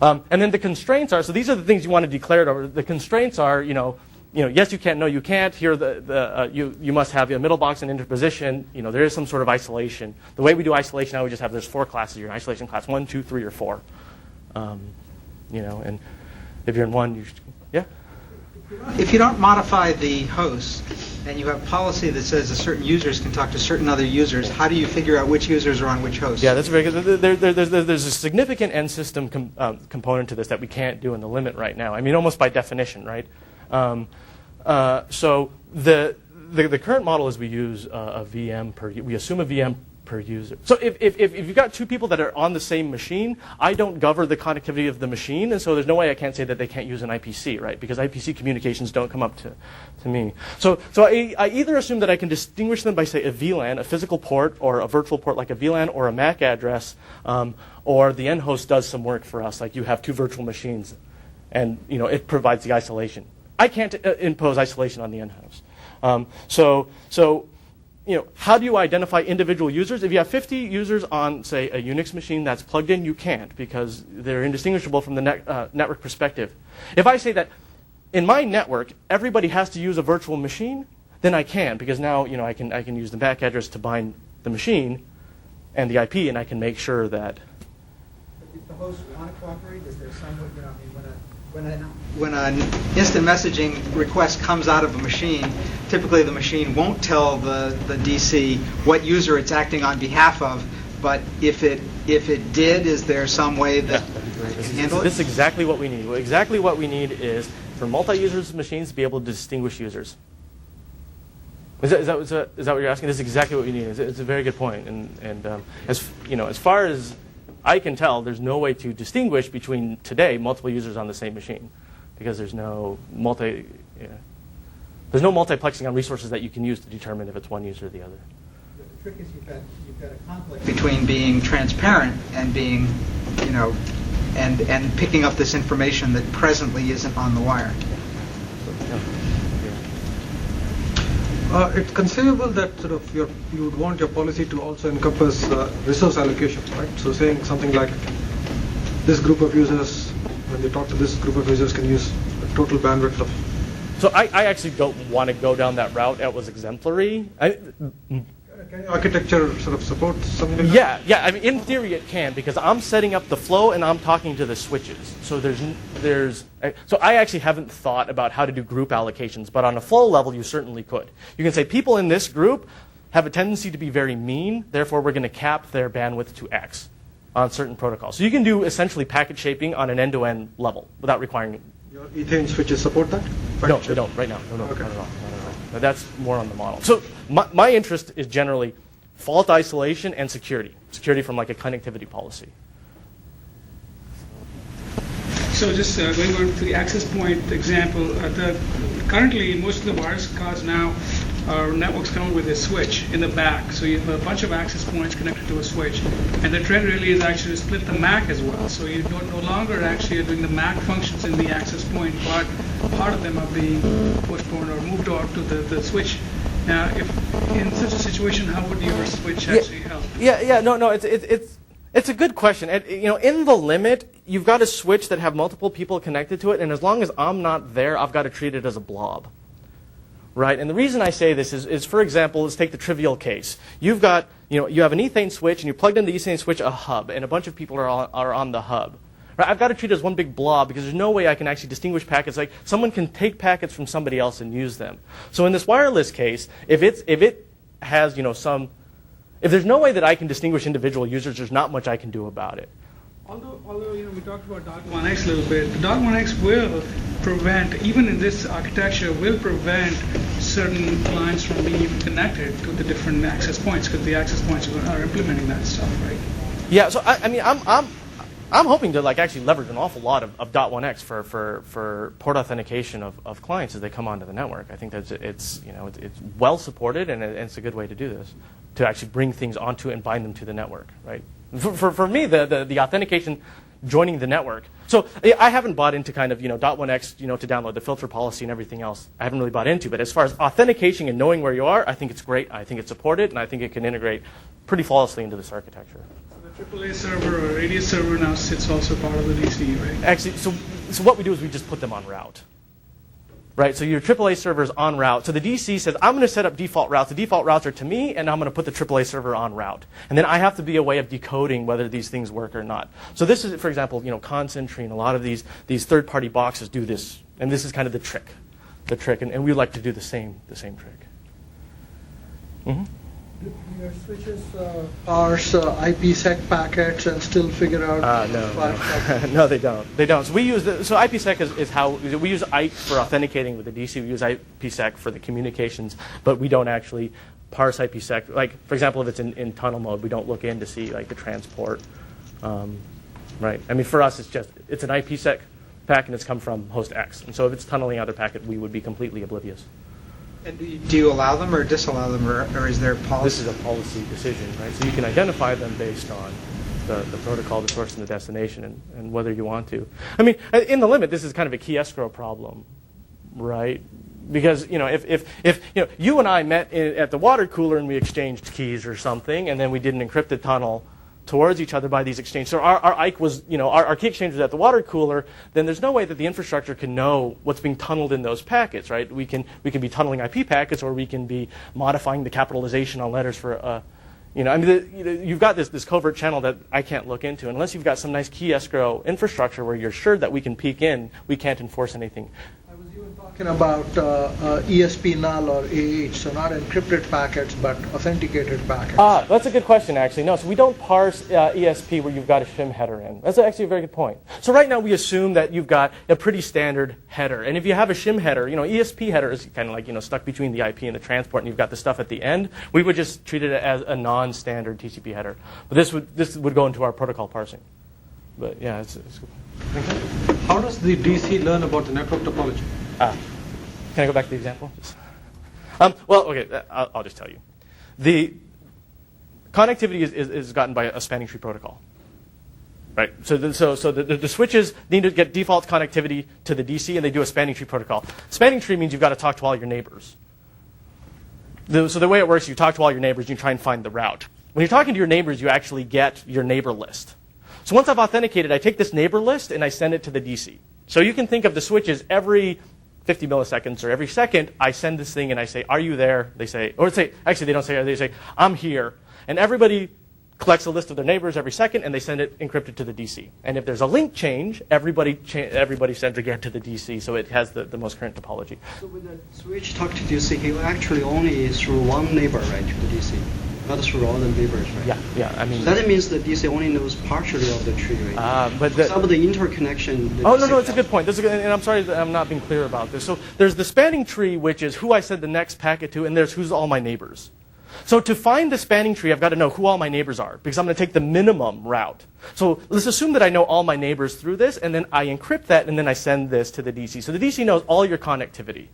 And then the constraints are, so these are the things you want to declare it over. The constraints are, yes, you can, no, you can't. Here, you must have a middle box and interposition. There is some sort of isolation. The way we do isolation now, we just have there's 4 classes here. Isolation class 1, 2, 3, or 4. And if you're in 1, you should, yeah. If you don't modify the host and you have policy that says that certain users can talk to certain other users, how do you figure out which users are on which host? Yeah, that's very good. There's a significant end system component to this that we can't do in the limit right now. I mean, almost by definition, right? So the current model is we use a VM we assume a VM per user. So if you've got 2 people that are on the same machine, I don't govern the connectivity of the machine, and so there's no way I can't say that they can't use an IPC, right? Because IPC communications don't come up to me. So I either assume that I can distinguish them by, say, a VLAN, a physical port, or a virtual port like a VLAN, or a MAC address, or the end host does some work for us, like you have 2 virtual machines, and it provides the isolation. I can't impose isolation on the end host. So how do you identify individual users? If you have 50 users on, say, a Unix machine that's plugged in, you can't because they're indistinguishable from the network perspective. If I say that in my network, everybody has to use a virtual machine, then I can because now I can use the MAC address to bind the machine and the IP, and I can make sure that. If the host want to cooperate, is there some when an instant messaging request comes out of a machine, typically the machine won't tell the DC what user it's acting on behalf of. But if it did, is there some way that handle it? This is exactly what we need. Exactly what we need is for multi-users machines to be able to distinguish users. Is that what you're asking? This is exactly what we need. It's a very good point. And as far as I can tell, there's no way to distinguish between today multiple users on the same machine because there's no multiplexing on resources that you can use to determine if it's one user or the other. The trick is you've got a conflict between being transparent and being, and picking up this information that presently isn't on the wire. It's conceivable that sort of you would want your policy to also encompass resource allocation, right? So saying something like this group of users, when they talk to this group of users, can use a total bandwidth of. So I actually don't want to go down that route. That was exemplary. Can architecture sort of support something like that? Yeah. I mean, in theory, it can because I'm setting up the flow and I'm talking to the switches. So so I actually haven't thought about how to do group allocations, but on a flow level, you certainly could. You can say people in this group have a tendency to be very mean. Therefore, we're going to cap their bandwidth to X on certain protocols. So you can do essentially packet shaping on an end-to-end level without requiring. Your Ethane switches support that? No, they don't right now. No, okay. Not at all. But that's more on the model. So my interest is generally fault isolation and security. Security from like a connectivity policy. So just going on to the access point example, currently most of the wireless cards now are networks come with a switch in the back. So you have a bunch of access points connected to a switch. And the trend really is actually to split the MAC as well. So you no longer actually are doing the MAC functions in the access point, but part of them are being postponed or moved out to the switch. Now, if in such a situation, how would your switch actually help? No, it's a good question. In the limit, you've got a switch that have multiple people connected to it, and as long as I'm not there, I've got to treat it as a blob. Right? And the reason I say this is, for example, let's take the trivial case. You've got, you have an Ethane switch, and you plugged into the Ethane switch a hub, and a bunch of people are on the hub. Right? I've got to treat it as one big blob because there's no way I can actually distinguish packets. Like someone can take packets from somebody else and use them. So in this wireless case, if it has, if there's no way that I can distinguish individual users, there's not much I can do about it. Although we talked about Dog1X a little bit, the Dog1X will prevent, even in this architecture, will prevent certain clients from being even connected to the different access points because the access points are implementing that stuff, right? Yeah. So I'm hoping to actually leverage an awful lot of .1x for port authentication of clients as they come onto the network. I think that it's well supported, and it's a good way to do this, to actually bring things onto and bind them to the network, right? For me, the authentication joining the network. So I haven't bought into kind of .1x to download the filter policy and everything else. I haven't really bought into, but as far as authentication and knowing where you are, I think it's great. I think it's supported, and I think it can integrate pretty flawlessly into this architecture. So the AAA server or ADS server now sits also part of the DC, right? Actually, so what we do is we just put them on route. Right, so your AAA server is on route. So the DC says, I'm going to set up default routes. The default routes are to me, and I'm going to put the AAA server on route. And then I have to be a way of decoding whether these things work or not. So this is, for example, Concentree and a lot of these third-party boxes do this, and this is kind of the trick, and we like to do the same trick. Mm-hmm. Do your switches parse IPsec packets and still figure out? No. No, they don't. They don't. So we use IPsec is how we use IPE for authenticating with the DC. We use IPsec for the communications, but we don't actually parse IPsec. Like, for example, if it's in tunnel mode, we don't look in to see the transport. Right. I mean, for us, it's an IPsec packet and it's come from host X. And so if it's tunneling out a packet, we would be completely oblivious. And do you allow them or disallow them, or is there policy? This is a policy decision, right? So you can identify them based on the protocol, the source, and the destination, and whether you want to. I mean, in the limit, this is kind of a key escrow problem, right? Because if you and I met at the water cooler and we exchanged keys or something, and then we did an encrypted tunnel towards each other by these exchanges. So our IKE was, our key exchange was at the water cooler, then there's no way that the infrastructure can know what's being tunneled in those packets, right? We can be tunneling IP packets, or we can be modifying the capitalization on letters for, you've got this covert channel that I can't look into. Unless you've got some nice key escrow infrastructure where you're sure that we can peek in, we can't enforce anything. Talking about ESP null or AH, so not encrypted packets, but authenticated packets. That's a good question, actually. No, so we don't parse ESP where you've got a shim header in. That's actually a very good point. So right now we assume that you've got a pretty standard header. And if you have a shim header, ESP header is kind of stuck between the IP and the transport, and you've got the stuff at the end, we would just treat it as a non-standard TCP header. But this would go into our protocol parsing. But yeah, it's good. How does the DC learn about the network topology? Can I go back to the example? Well, okay, I'll just tell you. The connectivity is gotten by a spanning tree protocol, right? So the switches need to get default connectivity to the DC, and they do a spanning tree protocol. Spanning tree means you've got to talk to all your neighbors. So the way it works, you talk to all your neighbors, you try and find the route. When you're talking to your neighbors, you actually get your neighbor list. So once I've authenticated, I take this neighbor list and I send it to the DC. So you can think of the switches every 50 milliseconds or every second, I send this thing and I say, are you there? They say, actually they don't say, they say, I'm here. And everybody collects a list of their neighbors every second and they send it encrypted to the DC. And if there's a link change, everybody sends again to the DC, so it has the most current topology. So when the switch talk to DC, he will actually only through one neighbor, right, to the DC, not through all the neighbors, right? Yeah. I mean, so that means the DC only knows partially of the tree, right? But some of the interconnection. No, it's a good point. And I'm sorry that I'm not being clear about this. So there's the spanning tree, which is who I send the next packet to, and there's who's all my neighbors. So to find the spanning tree, I've got to know who all my neighbors are, because I'm going to take the minimum route. So let's assume that I know all my neighbors through this, and then I encrypt that, and then I send this to the DC. So the DC knows all your connectivity,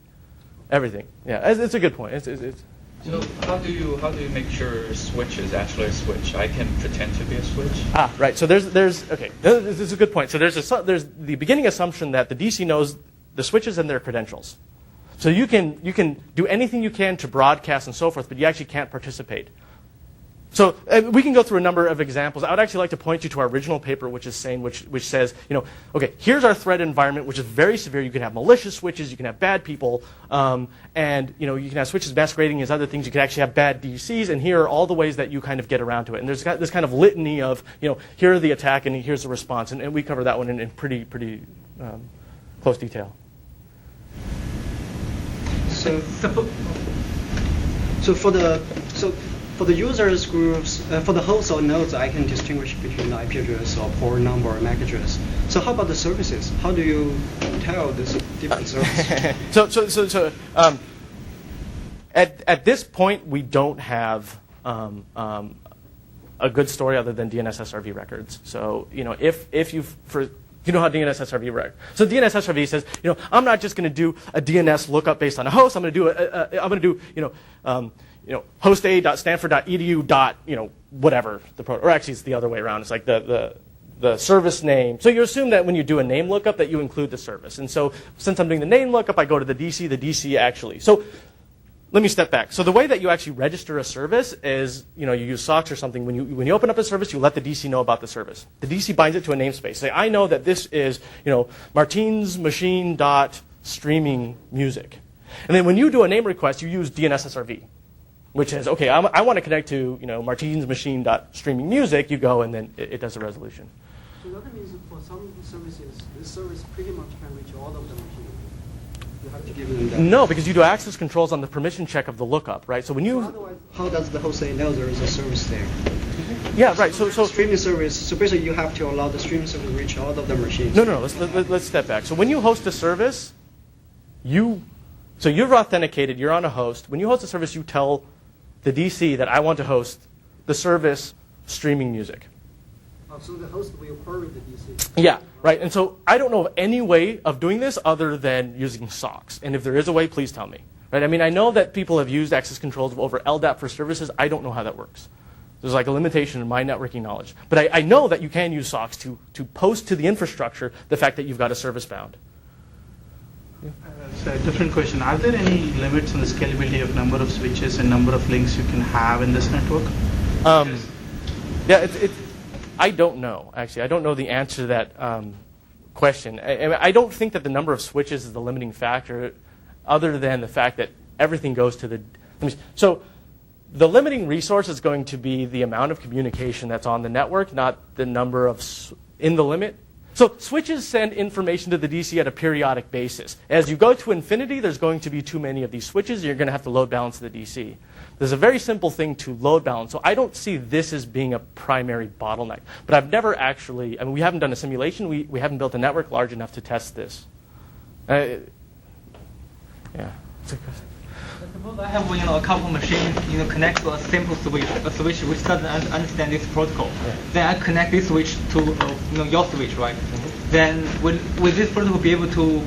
everything. Yeah, it's a good point. It's So how do you make sure switch is actually a switch? I can pretend to be a switch. Right. So there's okay. This is a good point. So there's the beginning assumption that the DC knows the switches and their credentials. So you can do anything you can to broadcast and so forth, but you actually can't participate. So we can go through a number of examples. I would actually like to point you to our original paper, which says, okay, here's our threat environment, which is very severe. You can have malicious switches, you can have bad people, and you can have switches masquerading as other things. You can actually have bad DCs, and here are all the ways that you kind of get around to it. And there's this kind of litany of, here are the attack and here's the response, and we cover that one in pretty close detail. For the users groups, for the hosts or nodes, I can distinguish between the IP address or port number or MAC address. So how about the services? How do you tell this different services? At this point, we don't have a good story other than DNS SRV records. So if you how DNS SRV works. So DNS SRV says, I'm not just going to do a DNS lookup based on a host. I'm going to do hosta.stanford.edu. Whatever or actually it's the other way around. It's like the service name. So you assume that when you do a name lookup that you include the service. And so since I'm doing the name lookup, I go to the DC actually. So let me step back. So the way that you actually register a service is, you use SOCKS or something. When you open up a service, you let the DC know about the service. The DC binds it to a namespace. Say, I know that this is, Martin's machine dot streaming music. And then when you do a name request, you use DNS SRV, which is, okay, I want to connect to, Martin's machine dot streaming music. You go, and then it does a resolution. So that means for some services, this service pretty much can reach all of the machines. You have to give them that. No, because you do access controls on the permission check of the lookup, right? So when you... Otherwise, how does the host say no, there is a service there? Yeah, right. So streaming service, so basically you have to allow the streaming service to reach all of the machines. No. Let's step back. So when you host a service, you're authenticated, you're on a host. When you host a service, you tell the DC that I want to host the service streaming music. So the host will query the DC. Yeah, right. And so I don't know of any way of doing this other than using SOCKS. And if there is a way, please tell me. Right? I mean, I know that people have used access controls over LDAP for services. I don't know how that works. There's like a limitation in my networking knowledge. But I know that you can use SOCKS to post to the infrastructure the fact that you've got a service bound. So a different question. Are there any limits on the scalability of number of switches and number of links you can have in this network? Yeah, I don't know, actually. I don't know the answer to that question. I don't think that the number of switches is the limiting factor, other than the fact that everything goes to the... So the limiting resource is going to be the amount of communication that's on the network, not the number of... in the limit. So switches send information to the DC at a periodic basis. As you go to infinity, there's going to be too many of these switches, and you're going to have to load balance the DC. There's a very simple thing to load balance. So I don't see this as being a primary bottleneck. But I've never actually, we haven't done a simulation. We haven't built a network large enough to test this. Yeah. Suppose I have a couple machines connect to a simple switch, a switch which doesn't understand this protocol. Yeah. Then I connect this switch to your switch, right? Mm-hmm. Then will this protocol be able to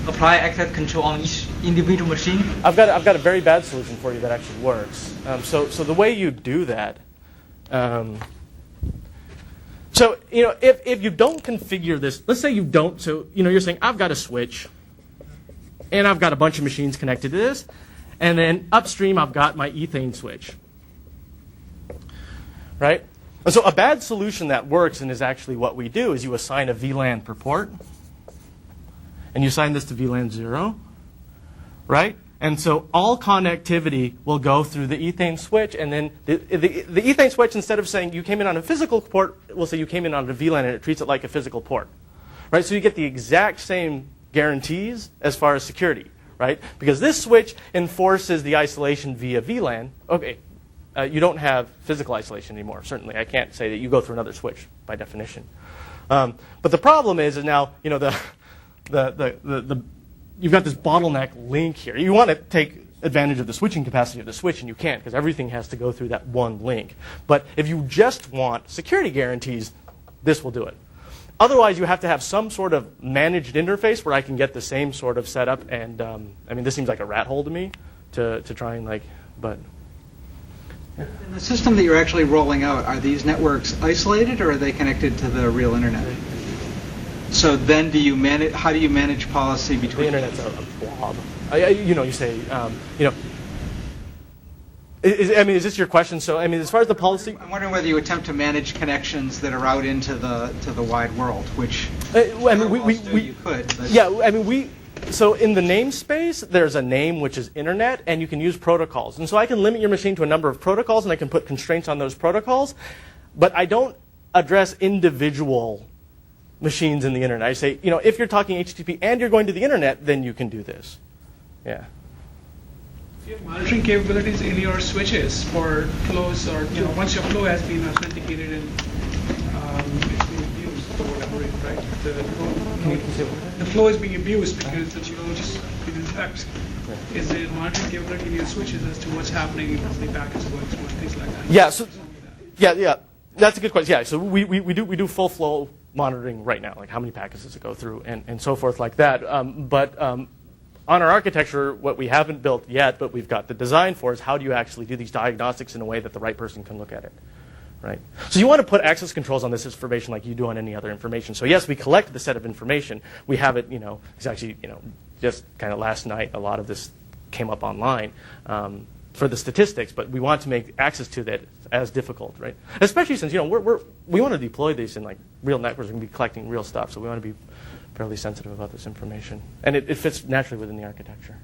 apply access control on each individual machine? I've got a very bad solution for you that actually works. So the way you do that, if you don't configure this, let's say you don't. So you're saying I've got a switch, and I've got a bunch of machines connected to this, and then upstream I've got my Ethane switch, right? And so a bad solution that works and is actually what we do is you assign a VLAN per port. And you assign this to VLAN 0, right? And so all connectivity will go through the Ethane switch, and then the Ethane switch, instead of saying you came in on a physical port, will say you came in on a VLAN, and it treats it like a physical port, right? So you get the exact same guarantees as far as security, right? Because this switch enforces the isolation via VLAN. Okay, you don't have physical isolation anymore. Certainly, I can't say that you go through another switch by definition. But the problem is now you've got this bottleneck link here. You want to take advantage of the switching capacity of the switch, and you can't because everything has to go through that one link. But if you just want security guarantees, this will do it. Otherwise, you have to have some sort of managed interface where I can get the same sort of setup. And this seems like a rat hole to me to try and but. Yeah. In the system that you're actually rolling out, are these networks isolated or are they connected to the real internet? So then, how do you manage policy between? The internet's a blob. You say, is this your question? So, as far as the policy, I'm wondering whether you attempt to manage connections that are out into the wide world, which you could. But. Yeah, So in the namespace, there's a name which is internet, and you can use protocols. And so I can limit your machine to a number of protocols, and I can put constraints on those protocols, but I don't address individual machines in the internet. I say, if you're talking HTTP and you're going to the internet, then you can do this. Yeah. If you have monitoring capabilities in your switches for flows, or once your flow has been authenticated and it's being abused for whatever reason, right? The flow is being abused because the geologist can infect. Is there monitoring capability in your switches as to what's happening, if the packets are going through, and things like that? Yeah. So, yeah. That's a good question. Yeah, so we do full flow monitoring right now, like how many packets does it go through and so forth like that. But on our architecture, what we haven't built yet, but we've got the design for, is how do you actually do these diagnostics in a way that the right person can look at it, right? So you want to put access controls on this information like you do on any other information. So yes, we collect the set of information. We have it, it's actually, just kind of last night, a lot of this came up online for the statistics, but we want to make access to that as difficult, right? Especially since, we want to deploy these in like real networks. We're going to be collecting real stuff, so we want to be fairly sensitive about this information. And it fits naturally within the architecture.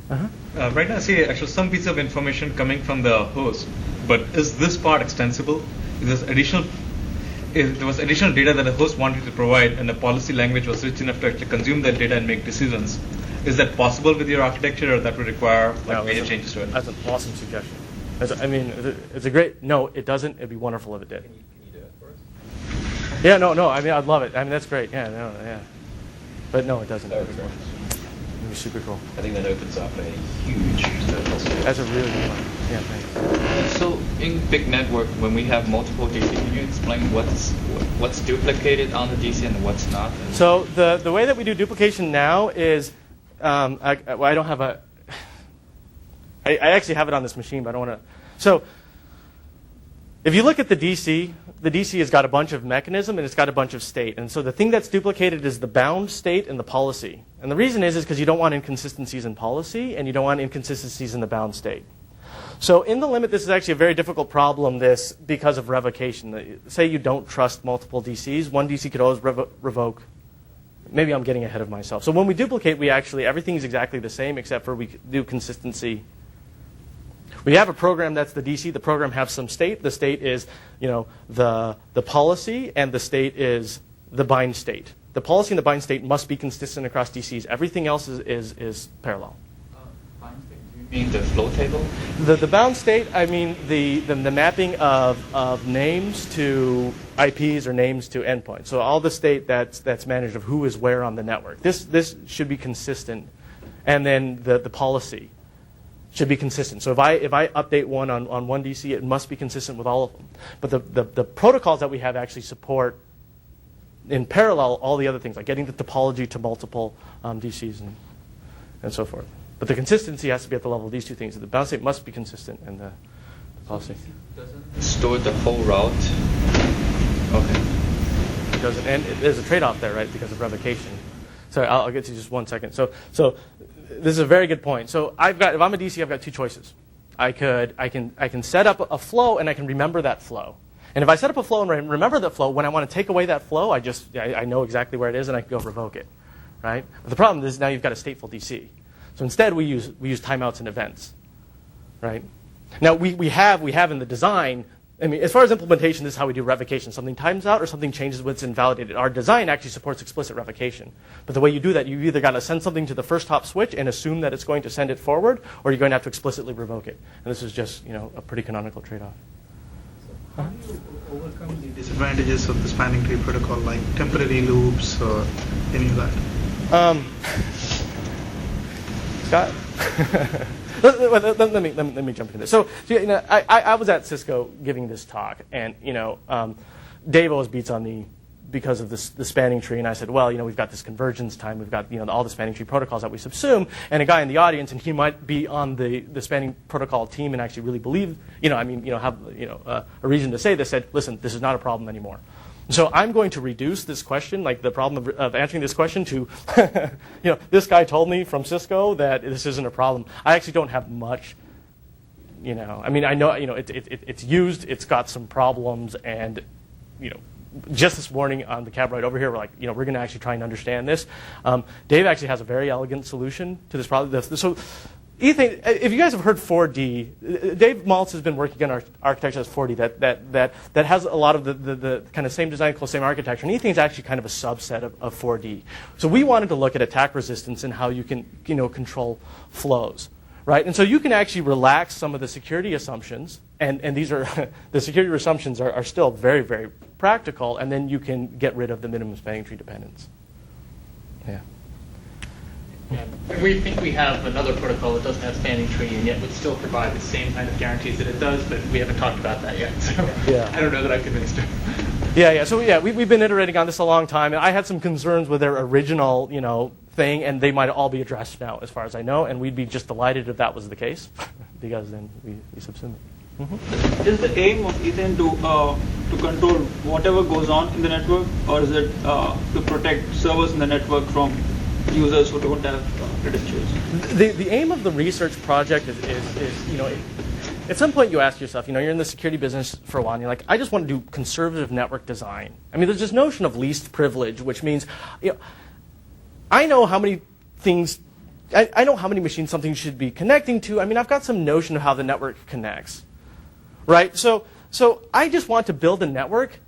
Right now I see actually some piece of information coming from the host, but is this part extensible? If there was additional data that the host wanted to provide and the policy language was rich enough to actually consume that data and make decisions, is that possible with your architecture, or that would require major changes to it? That's an awesome suggestion. It's a great, no, it doesn't. It'd be wonderful if it did. Can you do it for us? Yeah, no, I'd love it. That's great. Yeah. But no, it doesn't. That would be great. It'd be super cool. I think that opens up a huge total space. That's a really good one. Yeah, thanks. So in big network, when we have multiple DC, can you explain what's duplicated on the DC and what's not? So the way that we do duplication now is, I don't have a. I actually have it on this machine, but I don't want to. So if you look at the DC has got a bunch of mechanism and it's got a bunch of state. And so the thing that's duplicated is the bound state and the policy. And the reason is because you don't want inconsistencies in policy and you don't want inconsistencies in the bound state. So in the limit, this is actually a very difficult problem, because of revocation. Say you don't trust multiple DCs. One DC could always revoke. Maybe I'm getting ahead of myself. So when we duplicate, everything is exactly the same except for we do consistency. We have a program that's the DC. The program has some state. The state is, the policy, and the state is the bind state. The policy and the bind state must be consistent across DCs. Everything else is parallel. Bind state, do you mean the flow table? The bound state, I mean the mapping of names to IPs or names to endpoints. So all the state that's managed of who is where on the network. This should be consistent, and then the policy should be consistent. So if I update one on one DC, it must be consistent with all of them. But the protocols that we have actually support in parallel all the other things, like getting the topology to multiple DCs and so forth. But the consistency has to be at the level of these two things. The bound state must be consistent, and the policy doesn't store the whole route. Okay. It doesn't, and there's a trade-off there, right, because of revocation. Sorry, I'll get to you just 1 second. So this is a very good point. So if I'm a DC, I've got two choices. I can set up a flow and I can remember that flow. And if I set up a flow and remember that flow, when I want to take away that flow, I know exactly where it is and I can go revoke it, right? But the problem is now you've got a stateful DC. So instead we use timeouts and events, right? Now we have in the design. As far as implementation, this is how we do revocation. Something times out or something changes when it's invalidated. Our design actually supports explicit revocation. But the way you do that, you either got to send something to the first hop switch and assume that it's going to send it forward, or you're going to have to explicitly revoke it. And this is just a pretty canonical trade-off. How do you overcome the disadvantages of the spanning tree protocol, like temporary loops or any of that? Scott? Let me jump into this. So I was at Cisco giving this talk, and Dave always beats on me because of the spanning tree, and I said, well, we've got this convergence time, we've got all the spanning tree protocols that we subsume, and a guy in the audience, and he might be on the spanning protocol team and actually really believe, have a reason to say this, said, listen, this is not a problem anymore. So I'm going to reduce this question, like the problem of answering this question, to, this guy told me from Cisco that this isn't a problem. I actually don't have much, I know, it's used, it's got some problems, and, just this morning on the cab ride over here, we're like, we're going to actually try and understand this. Dave actually has a very elegant solution to this problem. So Ethane, if you guys have heard 4D, Dave Maltz has been working on our architecture as 4D that has a lot of the kind of same design, same architecture. And Ethane's actually kind of a subset of 4D. So we wanted to look at attack resistance and how you can control flows, right? And so you can actually relax some of the security assumptions, and these are the security assumptions are still very, very practical, and then you can get rid of the minimum spanning tree dependence. Yeah. And we think we have another protocol that doesn't have spanning tree, and yet would still provide the same kind of guarantees that it does, but we haven't talked about that yet. So I don't know that I'm convinced. So we've been iterating on this a long time, and I had some concerns with their original, thing, and they might all be addressed now, as far as I know, and we'd be just delighted if that was the case, because then we subsume it. Is the aim of Ethane to control whatever goes on in the network, or is it to protect servers in the network from users who don't have credentials? The aim of the research project is at some point you ask yourself, you're in the security business for a while, and you're like, I just want to do conservative network design. I mean, there's this notion of least privilege, which means, I know how many things, I know how many machines something should be connecting to. I mean, I've got some notion of how the network connects, right? So I just want to build a network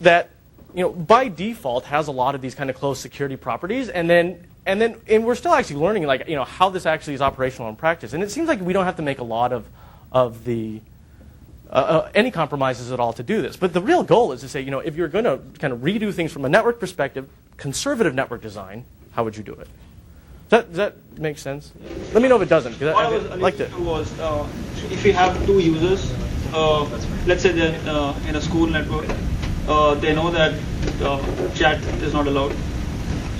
that, by default has a lot of these kind of closed security properties, and we're still actually learning, how this actually is operational in practice. And it seems like we don't have to make a lot of the any compromises at all to do this. But the real goal is to say, if you're going to kind of redo things from a network perspective, conservative network design, how would you do it? Does that make sense? Let me know if it doesn't. What I was alluding to was, if you have two users, let's say they're in a school network, they know that chat is not allowed.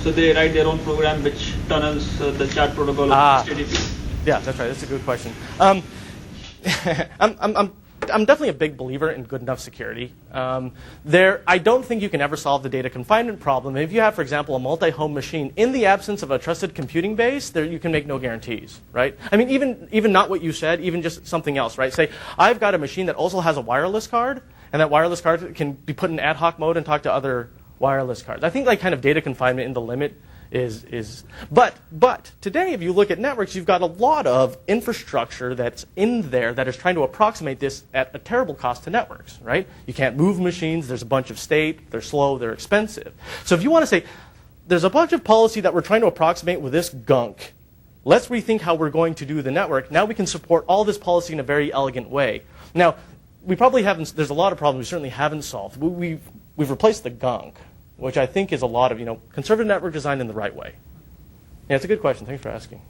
So they write their own program which tunnels the chat protocol of HTTP. Yeah, that's right. That's a good question. I'm definitely a big believer in good enough security. I don't think you can ever solve the data confinement problem. If you have, for example, a multi-home machine, in the absence of a trusted computing base, you can make no guarantees, right? I mean, even not what you said, even just something else, right? Say, I've got a machine that also has a wireless card, and that wireless card can be put in ad hoc mode and talk to other wireless cards. I think kind of data confinement in the limit is but today, if you look at networks, you've got a lot of infrastructure that's in there that is trying to approximate this at a terrible cost to networks, right? You can't move machines, there's a bunch of state, they're slow, they're expensive. So if you want to say, there's a bunch of policy that we're trying to approximate with this gunk, let's rethink how we're going to do the network. Now we can support all this policy in a very elegant way. Now, we probably haven't, there's a lot of problems we certainly haven't solved. We've replaced the gunk, which I think is a lot of, conservative network design in the right way. Yeah, it's a good question. Thanks for asking.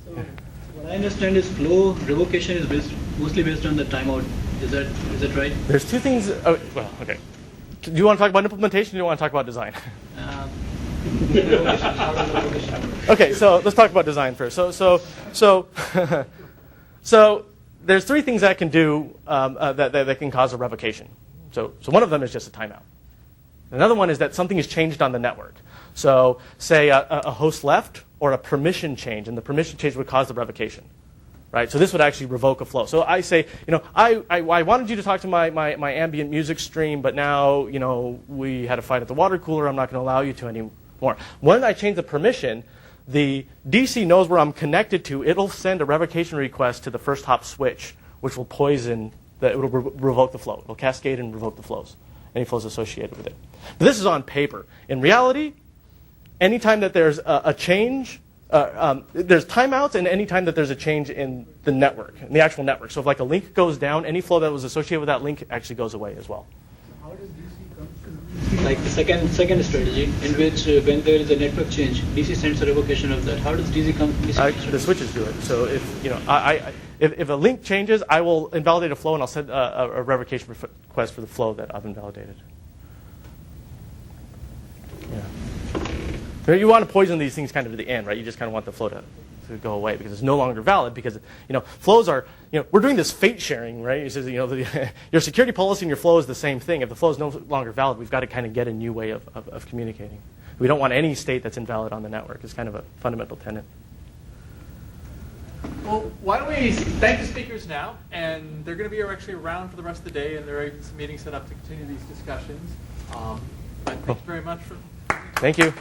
So what I understand is flow revocation is mostly based on the timeout. Is that right? There's two things. Oh, well, okay. Do you want to talk about implementation, or do you want to talk about design? Okay, so let's talk about design first. So there's three things that can do that can cause a revocation. So one of them is just a timeout. Another one is that something is changed on the network. So say a host left or a permission change, and the permission change would cause the revocation, right? So this would actually revoke a flow. So I say, I wanted you to talk to my ambient music stream, but now, we had a fight at the water cooler. I'm not going to allow you to anymore. When I change the permission, the DC knows where I'm connected to. It'll send a revocation request to the first hop switch, which will it'll revoke the flow. It'll cascade and revoke the flows, any flows associated with it. But this is on paper. In reality, anytime that there's a change, there's timeouts, and anytime that there's a change in the network, in the actual network. So if a link goes down, any flow that was associated with that link actually goes away as well. How does DC come? Like the second strategy, in which when there is a network change, DC sends a revocation of that. How does DC come? The switches do it. So if a link changes, I will invalidate a flow, and I'll send a revocation request for the flow that I've invalidated. Yeah. You want to poison these things kind of to the end, right? You just kind of want the flow to go away because it's no longer valid because, flows are, we're doing this fate sharing, right? It says, your security policy and your flow is the same thing. If the flow is no longer valid, we've got to kind of get a new way of communicating. We don't want any state that's invalid on the network. It's kind of a fundamental tenet. Well, why don't we thank the speakers now, and they're going to be actually around for the rest of the day, and there are some meetings set up to continue these discussions. But thanks very much for. Thank you.